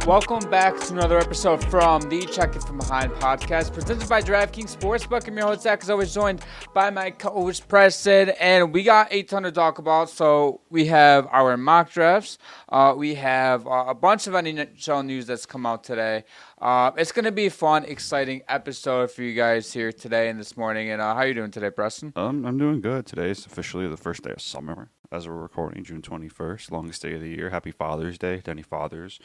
Welcome back to another episode from the Check It From Behind podcast, presented by DraftKings Sportsbook. I'm your host, Zach, as always, joined by my co-host, Preston, and we got a ton to talk about. So we have our mock drafts. We have a bunch of NHL news that's come out today. It's going to be a fun, exciting episode for you guys here today and this morning. And how are you doing today, Preston? I'm doing good. Today is officially the first day of summer as we're recording, June 21st, longest day of the year. Happy Father's Day to any fathers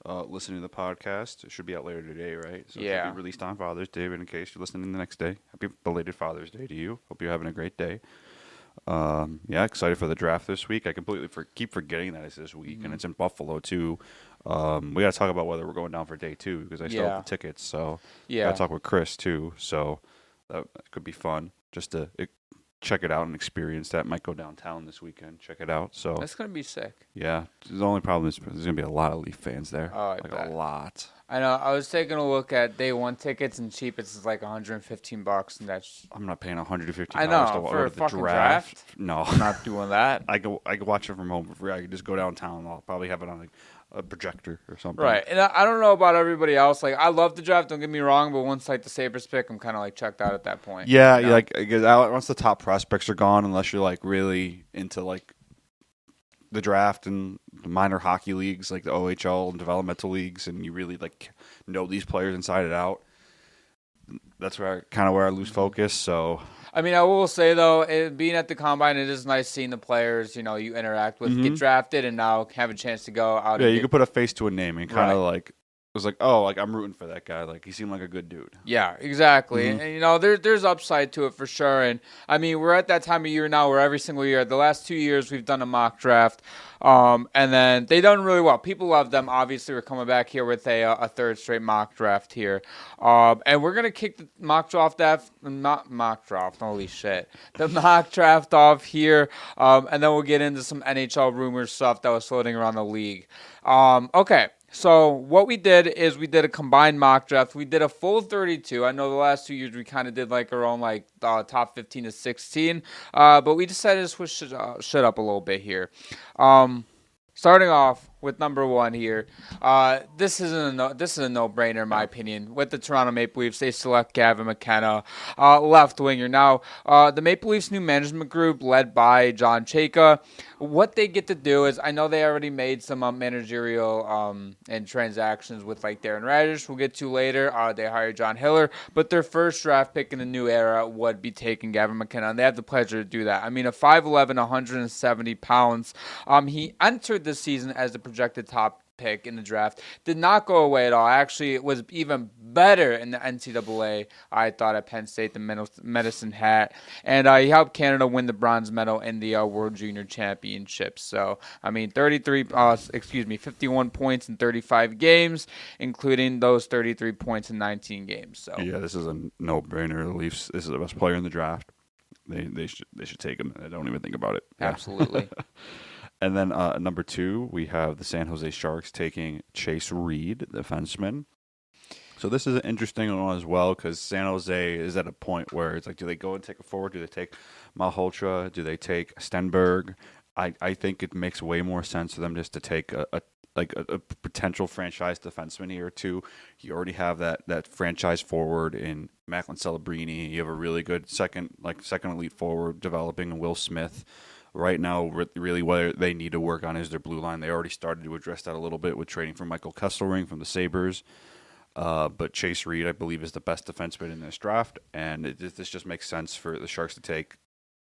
listening to the podcast. It should be out later today, right? So Yeah. It should be released on Father's Day, but in case you're listening the next day, happy belated Father's Day to you. Hope you're having a great day. Excited for the draft this week. I completely keep forgetting that it's this week, and it's in Buffalo, too. We got to talk about whether we're going down for day two, because I still have the tickets. So got to talk with Chris, too. So that could be fun just to check it out and experience that. Might go downtown this weekend. Check it out. So That's going to be sick. Yeah. The only problem is there's going to be a lot of Leaf fans there. Oh, a lot. I know. I was taking a look at day one tickets, and cheapest is like $115, and that's. I'm not paying $150. I know to for a the fucking draft. No, I'm not doing that. I can watch it from home for free. I can just go downtown. I'll probably have it on a projector or something. Right, and I don't know about everybody else. Like, I love the draft. Don't get me wrong, but once like the Sabres pick, I'm kind of like checked out at that point. Yeah, you know? like once the top prospects are gone, unless you're like really into like the draft and the minor hockey leagues, like the OHL and developmental leagues, and you really like know these players inside and out. That's where I lose focus. So I mean, I will say though, being at the combine, it is nice seeing the players you interact with, get drafted, and now have a chance to go out. Yeah, you could put a face to a name and kind of like. It was like, oh, like I'm rooting for that guy. Like he seemed like a good dude. Yeah, exactly. And there's upside to it for sure. And I mean, we're at that time of year now where every single year, the last 2 years, we've done a mock draft, and then they done really well. People love them. Obviously, we're coming back here with a third straight mock draft here, and we're gonna kick the mock draft Holy shit, the mock draft off here, and then we'll get into some NHL rumors stuff that was floating around the league. Okay. So what we did is we did a combined mock draft. We did a full 32. I know the last 2 years we kind of did like our own like top 15 to 16, but we decided to switch shit up a little bit here. Starting off with number one here, this is a no-brainer in my opinion. With the Toronto Maple Leafs, they select Gavin McKenna, left winger. Now, the Maple Leafs new management group led by John Chayka, what they get to do is, I know they already made some managerial and transactions with like Darren Radish. We'll get to later. They hired John Hiller, but their first draft pick in the new era would be taking Gavin McKenna, and they have the pleasure to do that. I mean, a 5'11", 170 pounds. He entered the season as the projected top pick in the draft. Did not go away at all. Actually, it was even better in the NCAA, I thought, at Penn State, the Medicine Hat. And he helped Canada win the bronze medal in the World Junior Championships. So, I mean, 51 points in 35 games, including those 33 points in 19 games. So yeah, this is a no-brainer. The Leafs, this is the best player in the draft. They should take him. I don't even think about it. Yeah. Absolutely. And then number two, we have the San Jose Sharks taking Chase Reed, the defenseman. So this is an interesting one as well because San Jose is at a point where it's like, do they go and take a forward? Do they take Malhotra? Do they take Stenberg? I think it makes way more sense for them just to take a potential franchise defenseman here too. You already have that franchise forward in Macklin Celebrini. You have a really good second elite forward developing in Will Smith. Right now, really what they need to work on is their blue line. They already started to address that a little bit with trading for Michael Kesselring from the Sabres. But Chase Reed, I believe, is the best defenseman in this draft. And this just makes sense for the Sharks to take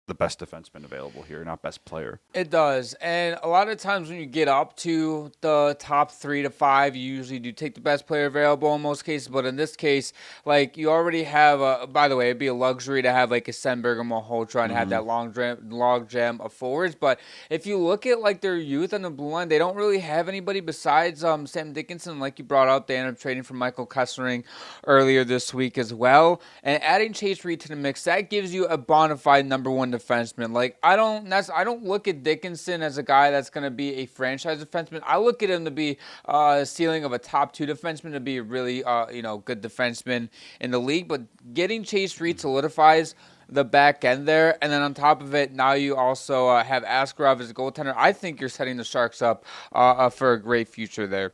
the best defenseman available here, not best player. It does. And a lot of times when you get up to the top 3 to 5, you usually do take the best player available in most cases. But in this case, like, you already have, by the way, it'd be a luxury to have like a Stenberg or Malhotra and have that log jam of forwards. But if you look at like their youth on the blue line, they don't really have anybody besides Sam Dickinson. Like you brought up, they ended up trading for Michael Kesselring earlier this week as well. And adding Chase Reed to the mix, that gives you a bona fide number one defenseman. Like I don't look at Dickinson as a guy that's going to be a franchise defenseman. I look at him to be a ceiling of a top 2 defenseman, to be a really good defenseman in the league. But getting Chase Reed solidifies the back end there, and then on top of it, now you also have Askarov as a goaltender. I think you're setting the Sharks up for a great future there.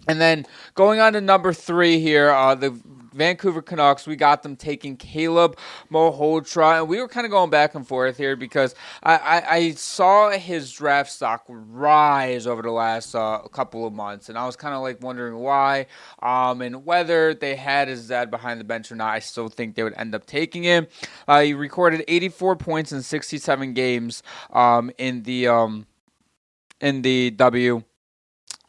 And then going on to number 3 here, the Vancouver Canucks, we got them taking Caleb Malhotra, and we were kind of going back and forth here because I saw his draft stock rise over the last couple of months, and I was kind of like wondering why, and whether they had his dad behind the bench or not. I still think they would end up taking him. He recorded 84 points in 67 games in the W.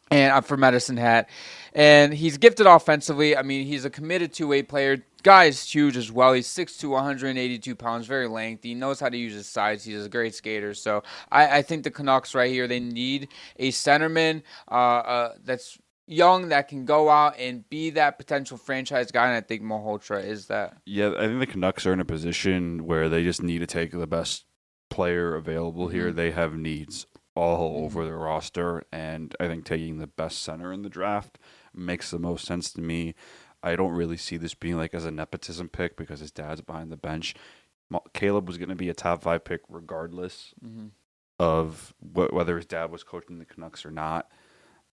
And for Medicine Hat. And he's gifted offensively. I mean, he's a committed two-way player. Guy is huge as well. He's 6'2", 182 pounds, very lengthy. He knows how to use his size. He's a great skater. So I think the Canucks right here, they need a centerman that's young, that can go out and be that potential franchise guy, and I think Malhotra is that. Yeah, I think the Canucks are in a position where they just need to take the best player available here. They have needs all over their roster, and I think taking the best center in the draft makes the most sense to me. I don't really see this being like as a nepotism pick because his dad's behind the bench. Caleb was going to be a top 5 pick regardless of whether his dad was coaching the Canucks or not.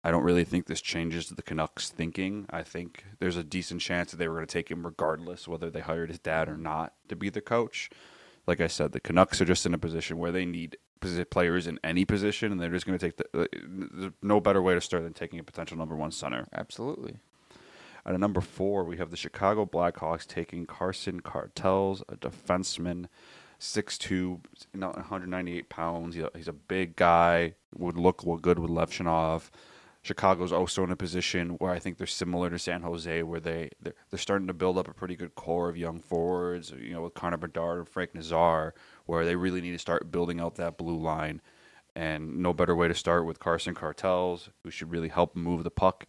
I don't really think this changes the Canucks' thinking. I think there's a decent chance that they were going to take him regardless whether they hired his dad or not to be the coach. Like I said, the Canucks are just in a position where they need players in any position, and they're just going to take there's no better way to start than taking a potential number 1 center. Absolutely. At number 4, we have the Chicago Blackhawks taking Carson Cartels, a defenseman, 6'2", 198 pounds. He's a big guy, would look good with Levchinov. Chicago's also in a position where I think they're similar to San Jose, where they're starting to build up a pretty good core of young forwards, with Connor Bedard and Frank Nazar, where they really need to start building out that blue line. And no better way to start with Carson Cartels, who should really help move the puck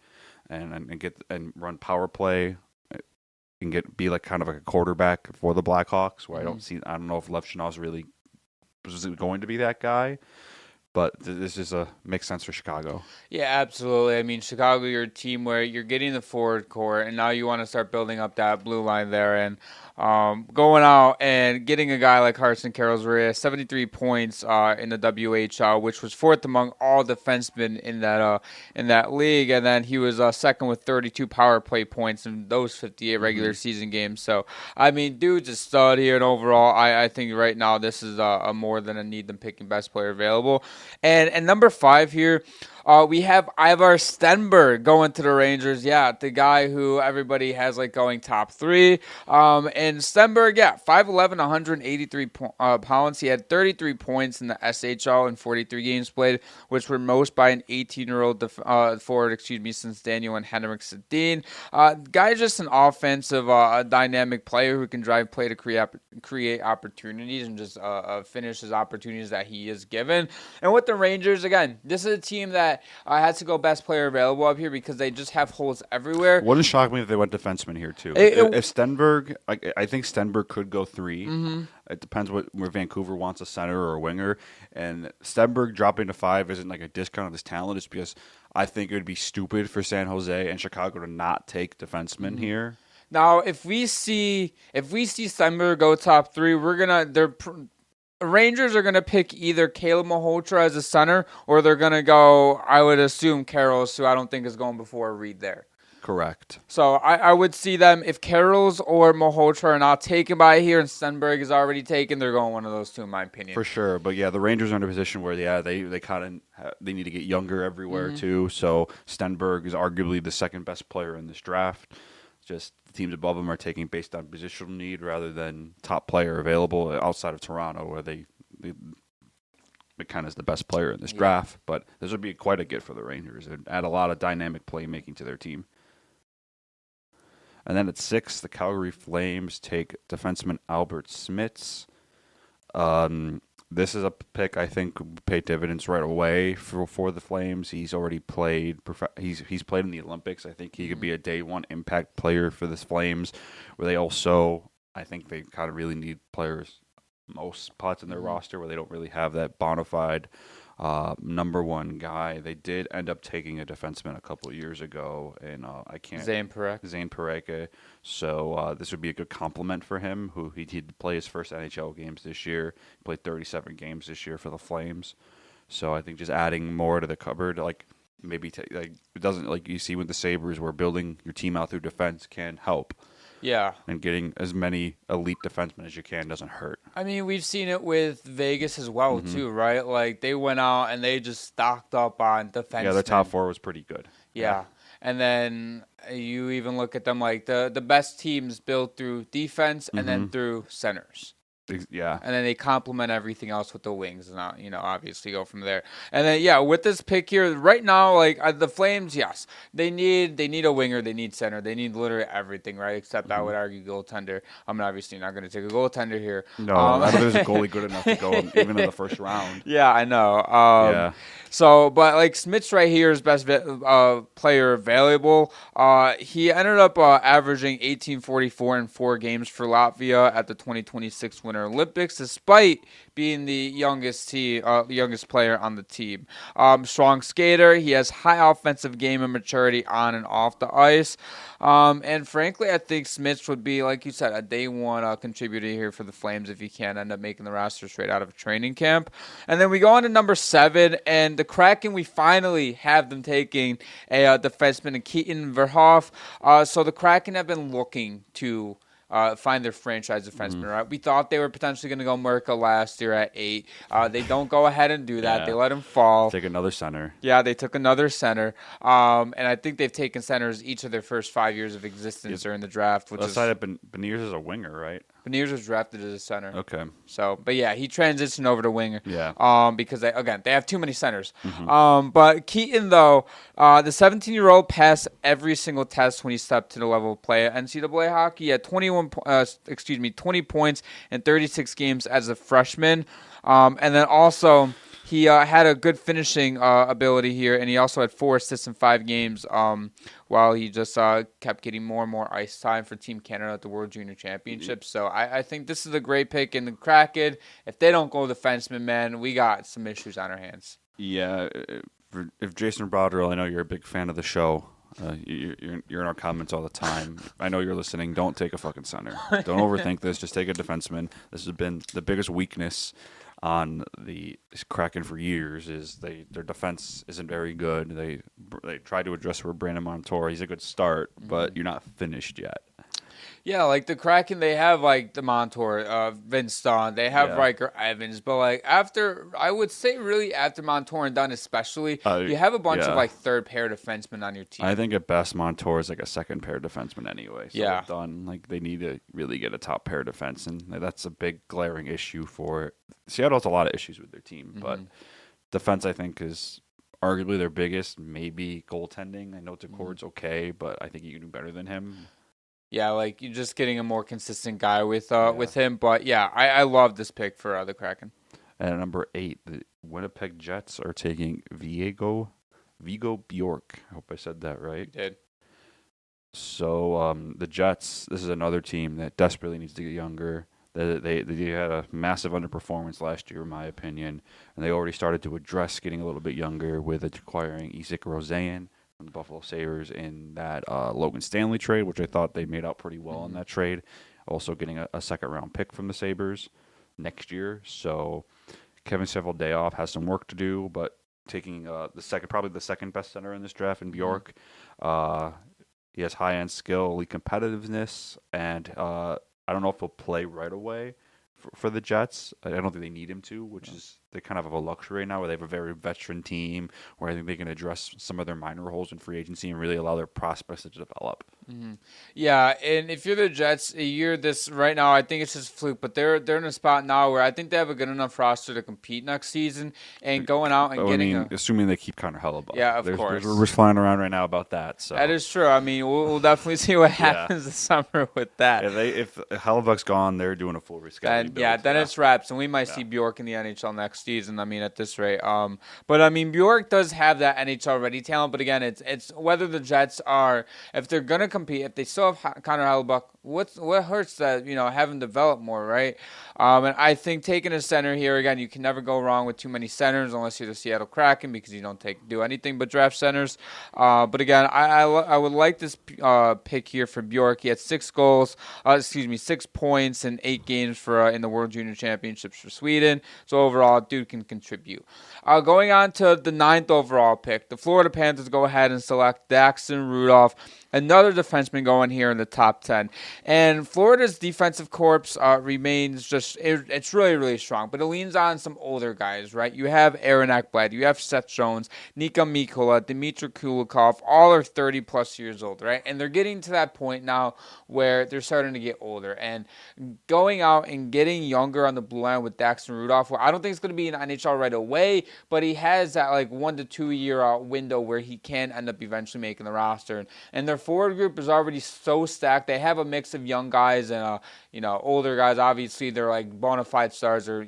and run power play and be like kind of like a quarterback for the Blackhawks, where I don't know if Levchinov's really was going to be that guy. But this is makes sense for Chicago. Yeah, absolutely. I mean, Chicago, you're a team where you're getting the forward core, and now you want to start building up that blue line there. And going out and getting a guy like Carson Carroll's, where he has 73 points in the WHL, which was 4th among all defensemen in that league. And then he was second with 32 power play points in those 58 regular season games. So, I mean, dude's a stud here. And overall, I think right now this is a more than a need than picking best player available. And number 5 here, we have Ivar Stenberg going to the Rangers. Yeah, the guy who everybody has like going top 3. And Stenberg, 5'11", 183 pounds. He had 33 points in the SHL in 43 games played, which were most by an 18-year-old forward, since Daniel and Henrik Sedin. Guy's just an offensive, dynamic player who can drive play to create opportunities and just finish his opportunities that he is given. And with the Rangers, again, this is a team that has to go best player available up here because they just have holes everywhere. Wouldn't shock me if they went defenseman here too. If Stenberg, I think Stenberg could go 3. It depends where Vancouver wants a center or a winger. And Stenberg dropping to 5 isn't like a discount of his talent. It's because I think it would be stupid for San Jose and Chicago to not take defensemen here. Now, if we see Stenberg go top 3, Rangers are going to pick either Caleb Malhotra as a center, or they're going to go, I would assume, Carroll's, who I don't think is going before Reed there. Correct. So I would see them, if Carroll's or Malhotra are not taken by here and Stenberg is already taken, they're going one of those two, in my opinion. For sure. But, the Rangers are in a position where, they kind of they need to get younger everywhere, too. So Stenberg is arguably the second best player in this draft. Just the teams above them are taking based on positional need rather than top player available outside of Toronto, where they kind of is the best player in this draft. But this would be quite a get for the Rangers. It would add a lot of dynamic playmaking to their team. And then at 6, the Calgary Flames take defenseman Albert Smits. This is a pick I think would pay dividends right away for the Flames. He's already played. He's played in the Olympics. I think he could be a day 1 impact player for the Flames. Where they also, I think they kind of really need players most spots in their roster where they don't really have that bona fide number 1 guy. They did end up taking a defenseman a couple of years ago, and Zane Pareka. So this would be a good compliment for him. Who he did play his first NHL games this year. He played 37 games this year for the Flames. So I think just adding more to the cupboard, like maybe like it doesn't like you see with the Sabres where building your team out through defense can help. Yeah. And getting as many elite defensemen as you can doesn't hurt. I mean, we've seen it with Vegas as well, too, right? Like, they went out and they just stocked up on defensemen. Yeah, their top four was pretty good. Yeah. And then you even look at them like the best teams built through defense and then through centers. Yeah. And then they complement everything else with the wings and, obviously go from there. And then, with this pick here, right now, like the Flames, yes, they need a winger, they need center, they need literally everything, right? Except I would argue goaltender. I'm obviously not going to take a goaltender here. No, I don't think there's a goalie good enough to go even in the first round. Yeah, I know. So, but like Smith's right here is best player available. He ended up averaging 18.44 in 4 games for Latvia at the 2026 Winter Olympics, despite being the youngest player on the team. Strong skater. He has high offensive game and maturity on and off the ice. And frankly, I think Smith would be, like you said, a day one contributor here for the Flames if he can end up making the roster straight out of a training camp. And then we go on to number 7, and the Kraken, we finally have them taking a defenseman, Keaton Verhoff. So the Kraken have been looking to find their franchise defenseman, right? We thought they were potentially going to go Merca last year at 8. They don't go ahead and do that. Yeah. They let him fall. Take another center. Yeah, they took another center. And I think they've taken centers each of their first 5 years of existence during the draft. Aside of Beniers is a winger, right? Beniers was drafted as a center. Okay. So, but yeah, he transitioned over to winger. Yeah. Because they have too many centers. But Keaton, though, the 17-year-old passed every single test when he stepped to the level of play at NCAA hockey. He had 20 points in 36 games as a freshman. And then also he had a good finishing ability here, and he also had 4 assists in 5 games while he just kept getting more and more ice time for Team Canada at the World Junior Championships. So I think this is a great pick. In the Kraken, if they don't go defenseman, man, we got some issues on our hands. Yeah, if Jason Broderill, I know you're a big fan of the show. You're in our comments all the time. I know you're listening. Don't take a fucking center. Don't overthink this. Just take a defenseman. This has been the biggest weakness on the Kraken for years. Is their defense isn't very good. They tried to address for Brandon Montour. He's a good start, but you're not finished yet. Yeah, like the Kraken, they have like the Montour, Vince Dunn, they have Riker Evans, but like after Montour and Dunn especially, you have a bunch of like third pair defensemen on your team. I think at best Montour is like a second pair defenseman anyway. So yeah, Dunn, like they need to really get a top pair defense, and that's a big glaring issue for Seattle. Has a lot of issues with their team, but defense I think is arguably their biggest. Maybe goaltending. I know Decord's okay, but I think you can do better than him. Yeah, like you're just getting a more consistent guy with him. But yeah, I love this pick for the Kraken. And at number 8, the Winnipeg Jets are taking Vigo Bjork. I hope I said that right. You did. So the Jets, this is another team that desperately needs to get younger. They had a massive underperformance last year, in my opinion, and they already started to address getting a little bit younger with acquiring Isak Roseanne from the Buffalo Sabres in that Logan Stanley trade, which I thought they made out pretty well in that trade. Also getting a second-round pick from the Sabres next year. So Kevin Cheveldayoff has some work to do, but taking probably the second best center in this draft in Bjork. He has high-end skill, elite competitiveness, and I don't know if he'll play right away for the Jets. I don't think they need him to, which is they kind of have a luxury now where they have a very veteran team where I think they can address some of their minor holes in free agency and really allow their prospects to develop. Yeah, and if you're the Jets, you're this right now, I think it's just fluke, but they're in a spot now where I think they have a good enough roster to compete next season and going out and assuming they keep Connor Hellebuyck. Yeah, of course. There's rumors flying around right now about that. So that is true. I mean, we'll definitely see what happens this summer with that. Yeah, if Hellebuck's gone, they're doing a full reschedule. Yeah, then it's wraps, and we might see Bjork in the NHL next season. I mean, at this rate. But I mean, Bjork does have that NHL ready talent. But again, it's whether the Jets are, if they're gonna compete, if they still have Connor Hellebuyck, what hurts that have him develop more, right? And I think taking a center here again, you can never go wrong with too many centers unless you're the Seattle Kraken because you don't do anything but draft centers. But again, I would like this pick here for Bjork. He had 6 points in 8 games for in the World Junior Championships for Sweden. So overall, dude can contribute. Going on to the 9th overall pick, the Florida Panthers go ahead and select Daxton Rudolph, another defenseman going here in the top 10. And Florida's defensive corps remains it's really, really strong, but it leans on some older guys, right? You have Aaron Ekblad, you have Seth Jones, Nika Mikula, Dmitry Kulikov, all are 30-plus years old, right? And they're getting to that point now where they're starting to get older. And going out and getting younger on the blue line with Daxton Rudolph, well, I don't think it's going to be in NHL right away, but he has that like 1 to 2 year window where he can end up eventually making the roster. And their forward group is already so stacked. They have a mix of young guys and older guys. Obviously, they're like bona fide stars or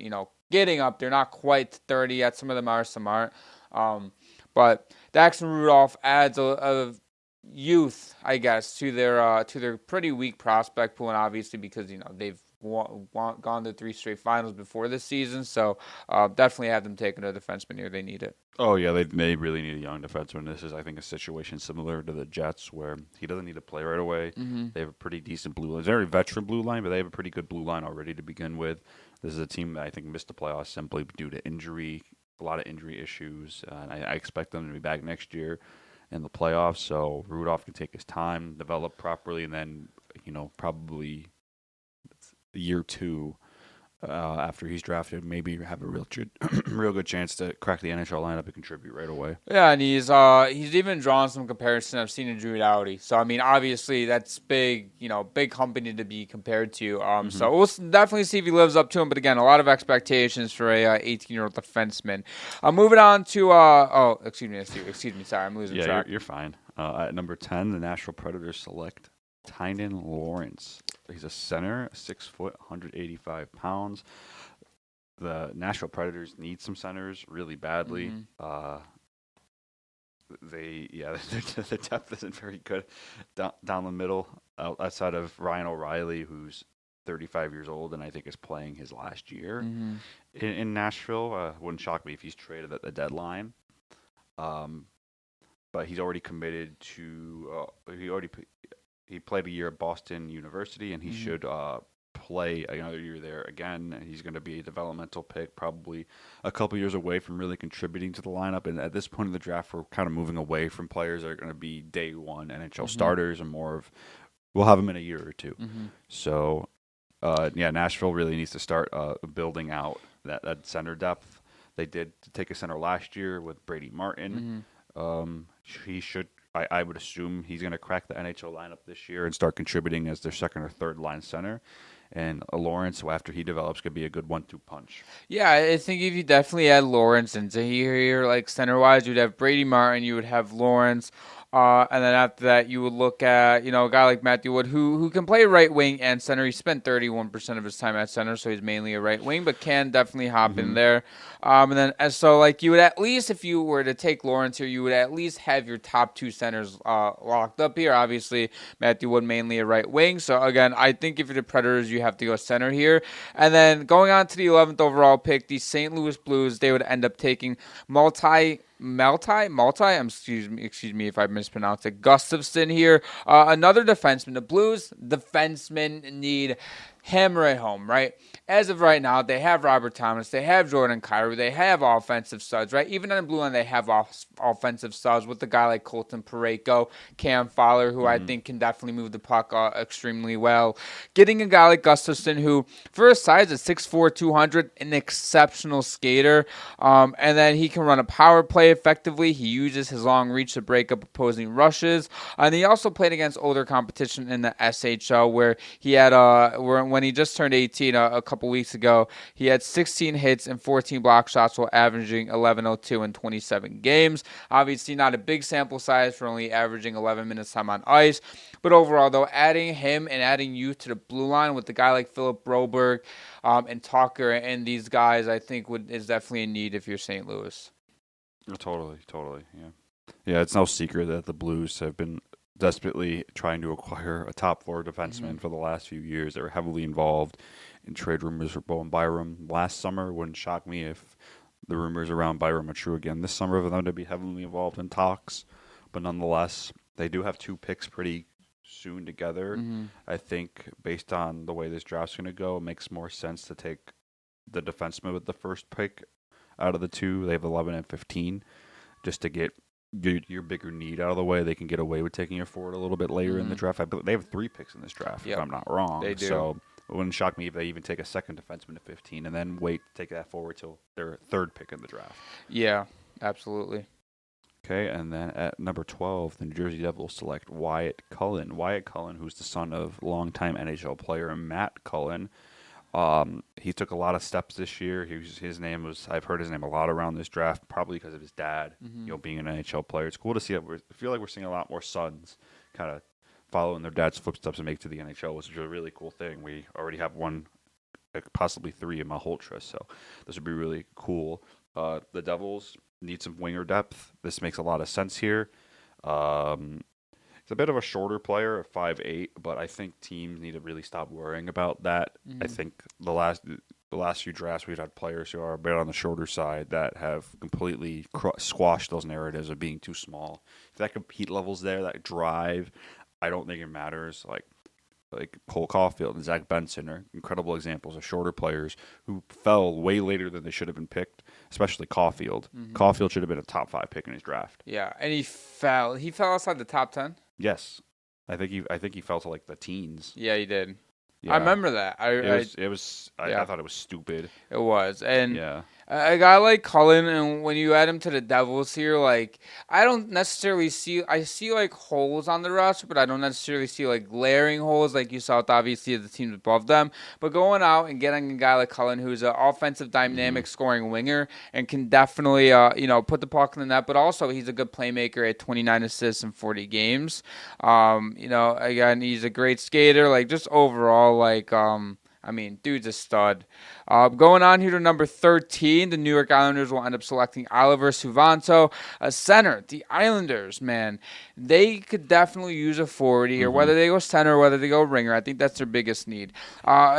getting up. They're not quite 30 yet. Some of them are, some aren't. But Daxton Rudolph adds a youth, I guess, to their pretty weak prospect pool, and obviously because they've gone to 3 straight finals before this season, so definitely have them taking a defenseman here. They need it. Oh yeah, they really need a young defenseman. This is, I think, a situation similar to the Jets where he doesn't need to play right away. Mm-hmm. They have a pretty decent blue line, very veteran blue line, but they have a pretty good blue line already to begin with. This is a team that I think missed the playoffs simply due to injury, a lot of injury issues, and I expect them to be back next year in the playoffs. So Rudolph can take his time, develop properly, and then probably year 2 after he's drafted, maybe have a real good chance to crack the NHL lineup and contribute right away. Yeah, and he's even drawn some comparison I've seen in Drew Doughty. So I mean, obviously that's big, big company to be compared to. So we'll definitely see if he lives up to him. But again, a lot of expectations for a 18-year-old defenseman. Moving on to excuse me, sorry, I'm losing track. Yeah, you're fine. At number 10, the Nashville Predators select Tynan Lawrence. He's a center, 6 foot, 185 pounds. The Nashville Predators need some centers really badly. Mm-hmm. Their depth isn't very good down the middle, outside of Ryan O'Reilly, who's 35 years old and I think is playing his last year in Nashville. Wouldn't shock me if he's traded at the deadline. But he's already committed to. He played a year at Boston University, and he should play another year there again. He's going to be a developmental pick, probably a couple years away from really contributing to the lineup. And at this point in the draft, we're kind of moving away from players that are going to be day one NHL starters and more of we'll have them in a year or two. So, Nashville really needs to start building out that center depth. They did take a center last year with Brady Martin. He should. I would assume he's going to crack the NHL lineup this year and start contributing as their second or third line center. And Lawrence, after he develops, could be a good 1-2 punch. Yeah, I think if you definitely add Lawrence into here, like center-wise, you'd have Brady Martin, you would have Lawrence. And then after that, you would look at, a guy like Matthew Wood, who can play right wing and center. He spent 31% of his time at center, so he's mainly a right wing, but can definitely hop in there. And then, you would at least, if you were to take Lawrence here, you would at least have your top 2 centers locked up here. Obviously, Matthew Wood mainly a right wing. So again, I think if you're the Predators, you have to go center here. And then going on to the 11th overall pick, the St. Louis Blues, they would end up taking Maltai, excuse me if I mispronounced it, Gustafsson here. Another defenseman. The Blues defensemen need hammer it home, right? As of right now, they have Robert Thomas, they have Jordan Kyrou, they have offensive studs, right? Even on the blue line, they have offensive studs with a guy like Colton Parayko, Cam Fowler, who I think can definitely move the puck extremely well. Getting a guy like Gustafsson, who, for his size, is 6'4", 200, an exceptional skater, and then he can run a power play effectively. He uses his long reach to break up opposing rushes, and he also played against older competition in the SHL, where he had when he just turned 18 a couple weeks ago, he had 16 hits and 14 block shots while averaging 11.02 in 27 games. Obviously not a big sample size for only averaging 11 minutes time on ice, but overall though, adding him and adding youth to the blue line with a guy like Philip Broberg and Tucker and these guys, I think is definitely a need if you're St. Louis. Totally, yeah. It's no secret that the Blues have been desperately trying to acquire a top-floor defenseman for the last few years. They were heavily involved in trade rumors for Bowen Byram last summer. Wouldn't shock me if the rumors around Byram are true again this summer for them to be heavily involved in talks. But nonetheless, they do have 2 picks pretty soon together. I think based on the way this draft's going to go, it makes more sense to take the defenseman with the first pick out of the two. They have 11 and 15 just to get your bigger need out of the way. They can get away with taking your forward a little bit later in the draft. They have 3 picks in this draft, if I'm not wrong. They do. So it wouldn't shock me if they even take a second defenseman at 15 and then wait to take that forward till their 3rd pick in the draft. Yeah, absolutely. Okay, and then at number 12, the New Jersey Devils select Wyatt Cullen. Wyatt Cullen, who's the son of longtime NHL player Matt Cullen. He took a lot of steps this year. I've heard his name a lot around this draft, probably because of his dad, being an NHL player. It's cool to see that. I feel like we're seeing a lot more sons kind of follow in their dad's footsteps and make it to the NHL, which is a really cool thing. We already have 1, possibly 3 in Malhotra, so this would be really cool. The Devils need some winger depth. This makes a lot of sense here. He's a bit of a shorter player at 5'8", but I think teams need to really stop worrying about that. I think the last few drafts we've had players who are a bit on the shorter side that have completely squashed those narratives of being too small. If that compete level's there, that drive, I don't think it matters. Like Cole Caulfield and Zach Benson are incredible examples of shorter players who fell way later than they should have been picked, especially Caulfield. Caulfield should have been a top 5 pick in his draft. Yeah, and he fell. He fell outside the top 10? Yes. I think he fell to like the teens. Yeah, he did. Yeah. I remember that. I thought it was stupid. It was. And yeah. A guy like Cullen, and when you add him to the Devils here, like, I don't necessarily see – I see, like, holes on the roster, but I don't necessarily see, like, glaring holes like you saw with, obviously, the teams above them. But going out and getting a guy like Cullen who's an offensive dynamic scoring winger and can definitely, put the puck in the net, but also he's a good playmaker at 29 assists in 40 games. Again, he's a great skater. Like, just overall, like dude's a stud. Going on here to number 13, the New York Islanders will end up selecting Oliver Suvanto, a center. The Islanders, man, they could definitely use a forward here, whether they go center or whether they go ringer. I think that's their biggest need.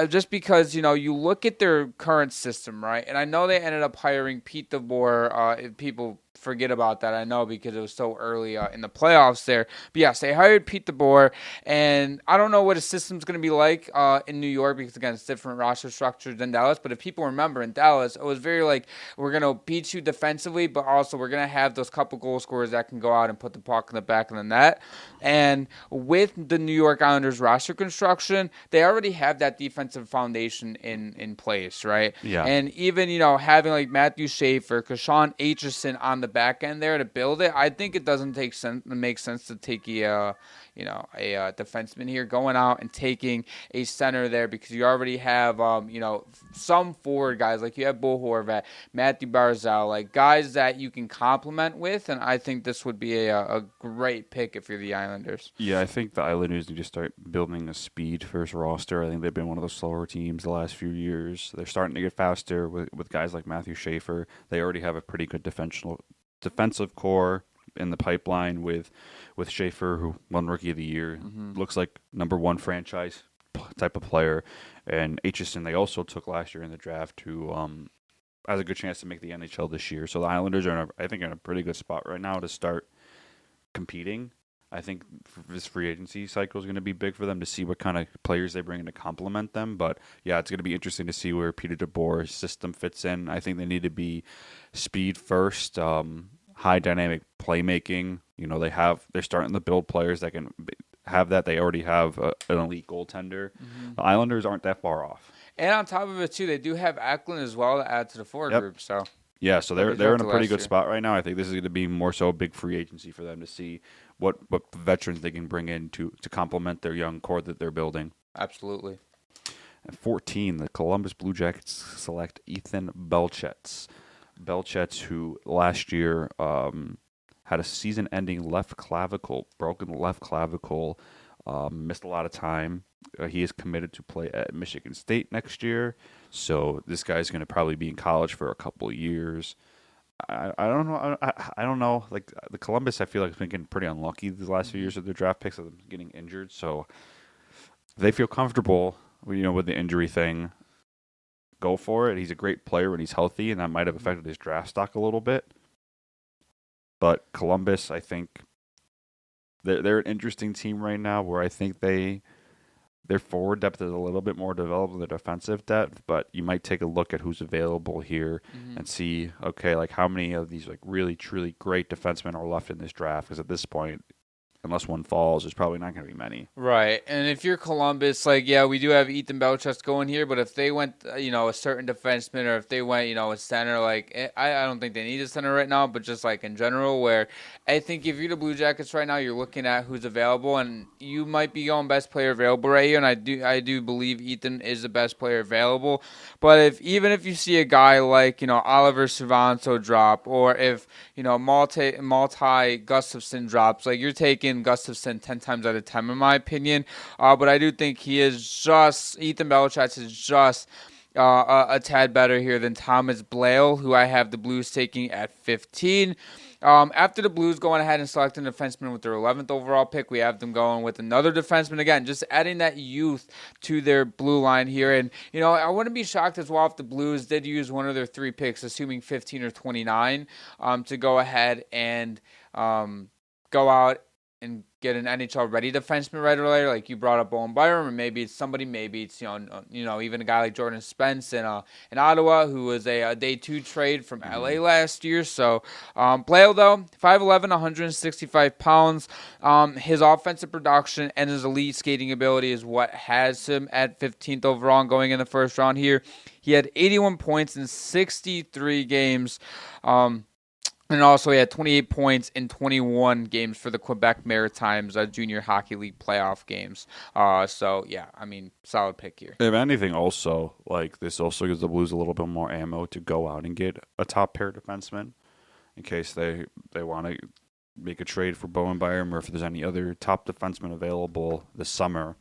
Just because, you look at their current system, right? And I know they ended up hiring Pete DeBoer. If people forget about that, I know, because it was so early in the playoffs there. But yes, they hired Pete DeBoer, and I don't know what his system's going to be like in New York, because, again, it's different roster structure than Dallas. But if people remember, in Dallas, it was very like, we're going to beat you defensively, but also we're going to have those couple goal scorers that can go out and put the puck in the back of the net. And with the New York Islanders roster construction, they already have that defensive foundation in place, right? Yeah. And even, having like Matthew Schaefer, Kashawn Aitchison on the back end there to build it, I think it doesn't make sense to take a defenseman here, going out and taking a center there, because you already have some forward guys, like you have Bo Horvat, Matthew Barzal, like guys that you can complement with, and I think this would be a great pick if you're the Islanders. Yeah, I think the Islanders need to start building a speed first roster. I think they've been one of the slower teams the last few years. They're starting to get faster with guys like Matthew Schaefer. They already have a pretty good defensive core in the pipeline with Schaefer, who won Rookie of the Year, looks like number 1 franchise type of player, and Aitchison they also took last year in the draft, who has a good chance to make the NHL this year. So the Islanders are, in a pretty good spot right now to start competing. I think this free agency cycle is going to be big for them to see what kind of players they bring in to complement them. But yeah, it's going to be interesting to see where Peter DeBoer's system fits in. I think they need to be speed first, high dynamic playmaking. They're starting to build players that can have that. They already have an elite goaltender. The Islanders aren't that far off. And on top of it too, they do have Eklund as well to add to the forward group. So yeah, so they're in a pretty good spot right now. I think this is going to be more so a big free agency for them to see what veterans they can bring in to complement their young core that they're building. Absolutely. At 14, the Columbus Blue Jackets select Ethan Belchets. Belchets, who last year had a season-ending broken left clavicle, missed a lot of time. He is committed to play at Michigan State next year, so this guy's going to probably be in college for a couple of years. I don't know. I don't know. Like the Columbus, I feel like has been getting pretty unlucky the last few years with their draft picks, of them getting injured. So they feel comfortable, with the injury thing. Go for it. He's a great player when he's healthy, and that might have affected his draft stock a little bit. But Columbus, I think they're an interesting team right now, where I think they their forward depth is a little bit more developed than their defensive depth, but you might take a look at who's available here and see, okay, like how many of these like really, truly great defensemen are left in this draft? Because at this point, unless one falls, there's probably not going to be many. Right. And if you're Columbus, like, yeah, we do have Ethan Belchest going here, but if they went, a certain defenseman, or if they went, a center, like, I don't think they need a center right now, but just like in general, where I think if you're the Blue Jackets right now, you're looking at who's available, and you might be going best player available right here, and I do believe Ethan is the best player available. But even if you see a guy like, Oliver Cervanto drop, or if, multi Gustafsson drops, like, you're taking Gustafsson 10 times out of 10 in my opinion. But I do think Ethan Belichett is just a tad better here than Thomas Blale, who I have the Blues taking at 15. After the Blues going ahead and selecting a defenseman with their 11th overall pick, we have them going with another defenseman. Again, just adding that youth to their blue line here. And, I wouldn't be shocked as well if the Blues did use one of their 3 picks, assuming 15 or 29, to go ahead and go out and get an NHL ready defenseman right away, like you brought up Bowen Byram, or maybe it's somebody, maybe it's even a guy like Jordan Spence in Ottawa, who was a day 2 trade from LA last year. So Blale, though, 5'11", 165 pounds. His offensive production and his elite skating ability is what has him at 15th overall and going in the first round here. He had 81 points in 63 games. And also, he had 28 points in 21 games for the Quebec Maritimes Junior Hockey League playoff games. Solid pick here. If anything, also, like, this also gives the Blues a little bit more ammo to go out and get a top pair defenseman in case they want to make a trade for Bowen Byram, or if there's any other top defenseman available this summer.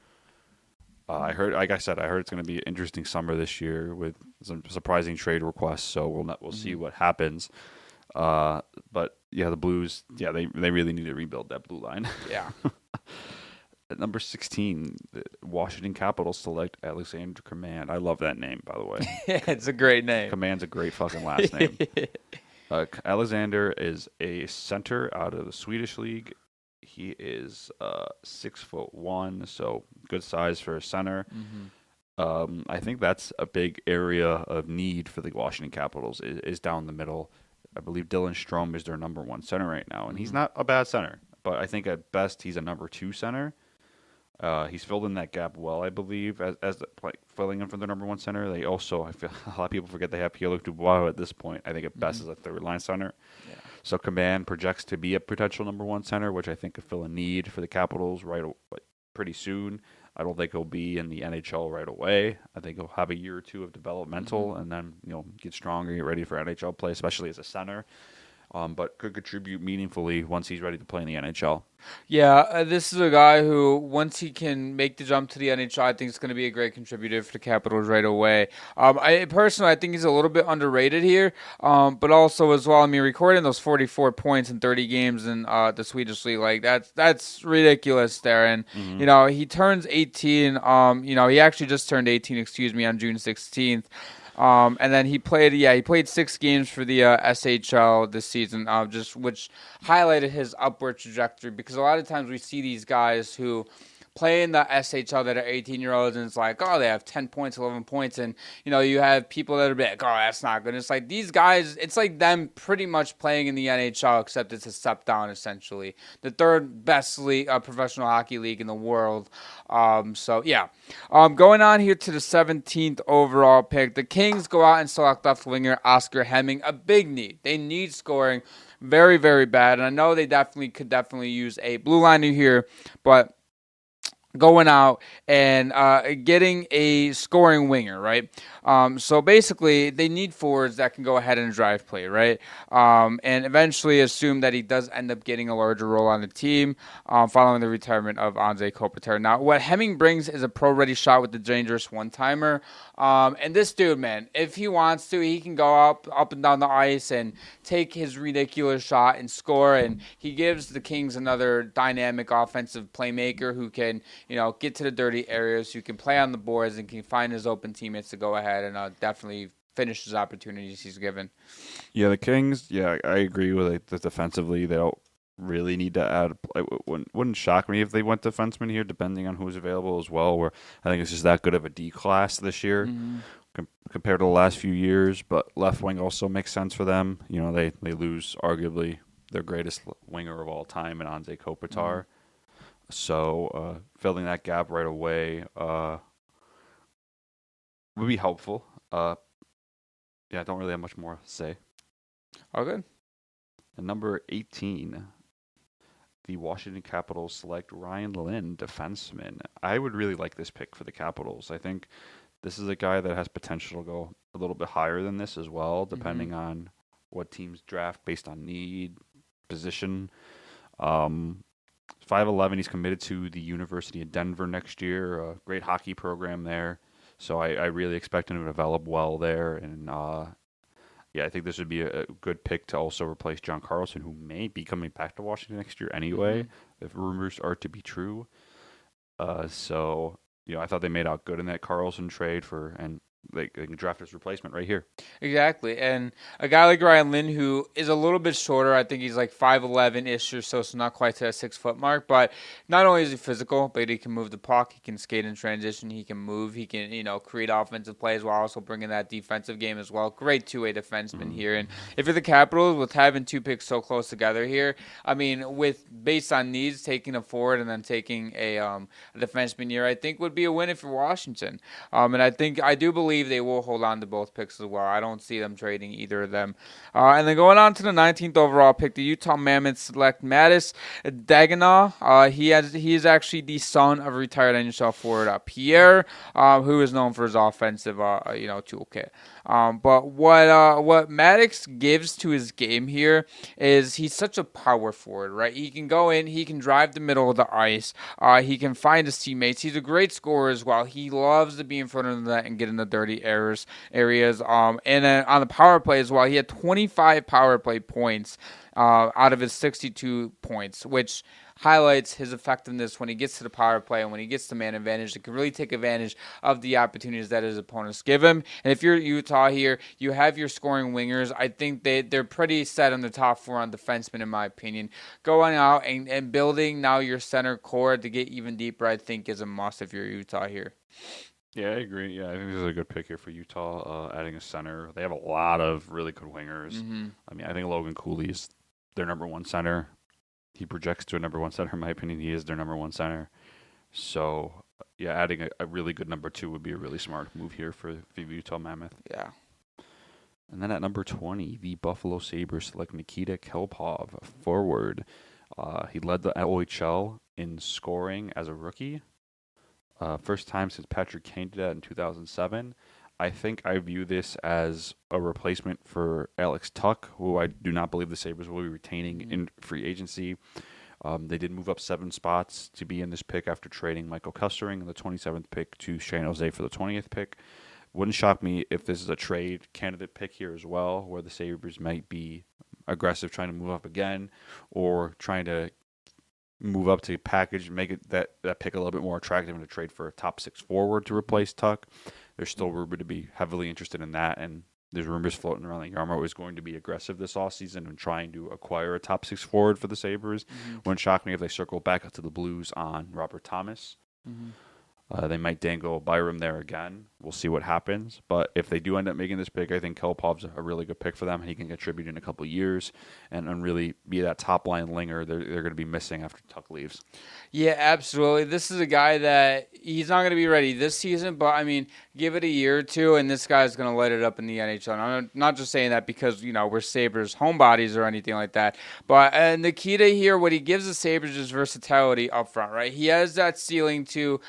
I heard it's going to be an interesting summer this year with some surprising trade requests, so we'll see what happens. But yeah, the Blues, they really need to rebuild that blue line. Yeah. At number 16, the Washington Capitals select Alexander Command. I love that name, by the way. Yeah, it's a great name. Command's a great fucking last name. Alexander is a center out of the Swedish league. He is 6'1", so good size for a center. I think that's a big area of need for the Washington Capitals is down the middle. I believe Dylan Strome is their number 1 center right now, and he's not a bad center, but I think at best he's a number 2 center. He's filled in that gap well, I believe, as filling in for the number 1 center. They also, I feel a lot of people forget they have Pierre-Luc Dubois at this point. I think at best is a third line center. Yeah. So Command projects to be a potential number 1 center, which I think could fill a need for the Capitals pretty soon. I don't think he'll be in the NHL right away. I think he'll have a year or 2 of developmental and then get stronger, get ready for NHL play, especially as a center. But could contribute meaningfully once he's ready to play in the NHL. Yeah, this is a guy who, once he can make the jump to the NHL, I think is going to be a great contributor for the Capitals right away. I think he's a little bit underrated here, but also as well, recording those 44 points in 30 games in the Swedish league, like that's ridiculous there. And, he turns 18, he actually just turned 18, on June 16th. And then he played 6 games for the SHL this season, which highlighted his upward trajectory, because a lot of times we see these guys who play in the SHL that are 18-year-olds, and it's like, oh, they have 10 points, 11 points, and, you have people that are like, oh, that's not good. It's like these guys, it's like them pretty much playing in the NHL, except it's a step down, essentially. The third best league, professional hockey league in the world. Going on here to the 17th overall pick, the Kings go out and select left winger Oscar Hemming, a big need. They need scoring very, very bad, and I know they could definitely use a blue liner here, but going out and getting a scoring winger, right? So basically, they need forwards that can go ahead and drive play, right? And eventually assume that he does end up getting a larger role on the team following the retirement of Anze Kopitar. Now, what Hemming brings is a pro-ready shot with the dangerous one-timer. And this dude, man, if he wants to, he can go up and down the ice and take his ridiculous shot and score. And he gives the Kings another dynamic offensive playmaker who can, get to the dirty areas, who can play on the boards and can find his open teammates to go ahead and definitely finish his opportunities he's given. Yeah, the Kings, I agree with it. Defensively, they don't really need to add. It wouldn't shock me if they went defenseman here, depending on who's available as well. Where I think it's just that good of a D class this year compared to the last few years. But left wing also makes sense for them. You know, they lose arguably their greatest winger of all time in Anze Kopitar. So filling that gap right away would be helpful. Yeah, I don't really have much more to say. All good. And number 18, the Washington Capitals select Ryan Lynn, defenseman. I would really like this pick for the Capitals. I think this is a guy that has potential to go a little bit higher than this as well, depending on what teams draft based on need, position. 5'11", he's committed to the University of Denver next year, a great hockey program there. So I really expect him to develop well there. And yeah, I think this would be a good pick to also replace John Carlson, who may be coming back to Washington next year anyway, if rumors are to be true. So, you know, I thought they made out good in that Carlson trade and they can draft his replacement right here. Exactly. And a guy like Ryan Lynn, who is a little bit shorter, I think he's like 5'11"-ish or so not quite to that 6-foot mark. But not only is he physical, but he can move the puck, he can skate in transition, he can move, he can, you know, create offensive plays while also bringing that defensive game as well. Great two-way defenseman here. And if you're the Capitals, with having two picks so close together here, I mean, based on needs, taking a forward and then taking a defenseman here, I think would be a win if you're Washington. And I do believe they will hold on to both picks as well. I don't see them trading either of them. And then going on to the 19th overall pick, the Utah Mammoths select Mattis Daganaw. He is actually the son of retired NHL forward Pierre, who is known for his offensive toolkit. But what Maddox gives to his game here is he's such a power forward, right? He can go in, he can drive the middle of the ice, he can find his teammates. He's a great scorer as well. He loves to be in front of the net and get in the dirty areas. And then on the power play as well, he had 25 power play points out of his 62 points, which highlights his effectiveness when he gets to the power play and when he gets to man advantage. He can really take advantage of the opportunities that his opponents give him. And if you're Utah here, you have your scoring wingers. I think they're pretty set on the top four on defensemen, in my opinion. Going out and building now your center core to get even deeper, I think, is a must if you're Utah here. Yeah, I agree. Yeah, I think this is a good pick here for Utah, adding a center. They have a lot of really good wingers. I mean, I think Logan Cooley's their number one center. He projects to a number one center. In my opinion, he is their number one center. So, yeah, adding a really good number two would be a really smart move here for Utah Mammoth. Yeah. And then at number 20, the Buffalo Sabres select Nikita Kelpov, forward. He led the OHL in scoring as a rookie. First time since Patrick Kane did that in 2007. I think I view this as a replacement for Alex Tuck, who I do not believe the Sabres will be retaining in free agency. They did move up 7 spots to be in this pick after trading Michael Kustering in the 27th pick to San Jose for the 20th pick. Wouldn't shock me if this is a trade candidate pick here as well, where the Sabres might be aggressive trying to move up again or trying to move up to package, make it that pick a little bit more attractive and to trade for a top 6 forward to replace Tuck. There's still rumored to be heavily interested in that, and there's rumors floating around that Yarmo is going to be aggressive this offseason and trying to acquire a top 6 forward for the Sabres. Wouldn't shock me if they circle back up to the Blues on Robert Thomas. They might dangle Byram there again. We'll see what happens. But if they do end up making this pick, I think Kelpov's a really good pick for them. He can contribute in a couple of years and really be that top-line linger they're going to be missing after Tuck leaves. Yeah, absolutely. This is a guy that he's not going to be ready this season, but, I mean, give it a year or two, and this guy's going to light it up in the NHL. And I'm not just saying that because, you know, we're Sabres homebodies or anything like that. But Nikita here, what he gives the Sabres is versatility up front, right? He has that ceiling to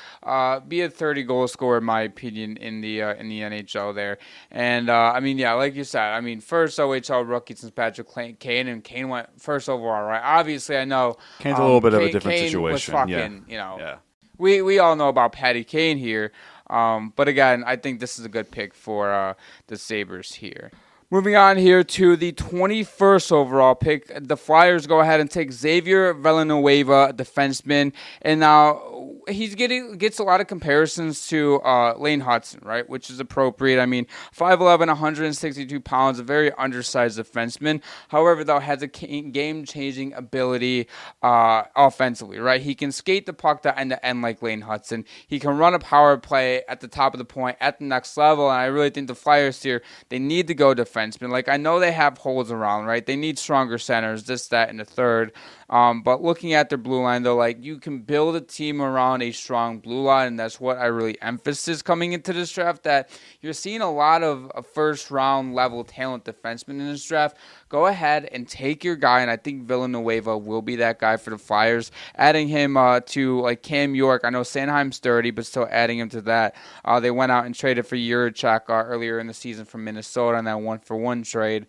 be a 30-goal scorer, in my opinion, in the NHL there. And, I mean, yeah, like you said, I mean, first OHL rookie since Patrick Kane, and Kane went first overall, right? Obviously, I know Kane's a little bit of a different Kane situation. Was fucking, you know, we all know about Patty Kane here. But again, I think this is a good pick for the Sabres here. Moving on here to the 21st overall pick, the Flyers go ahead and take Xavier Villanueva, defenseman. And now, gets a lot of comparisons to Lane Hudson, right, which is appropriate. I mean, 5'11", 162 pounds, a very undersized defenseman. However, though, has a game-changing ability offensively, right? He can skate the puck to end like Lane Hudson. He can run a power play at the top of the point at the next level, and I really think the Flyers here, they need to go defenseman. Like, I know they have holes around, right? They need stronger centers, this, that, and the third. But looking at their blue line, though, like, you can build a team around a strong blue line, and that's what I really emphasize coming into this draft, that you're seeing a lot of first-round level talent defensemen in this draft. Go ahead and take your guy, and I think Villanueva will be that guy for the Flyers. Adding him to, like, Cam York. I know Sanheim's 30, but still adding him to that. They went out and traded for Juracek earlier in the season from Minnesota on that 1-for-1 trade.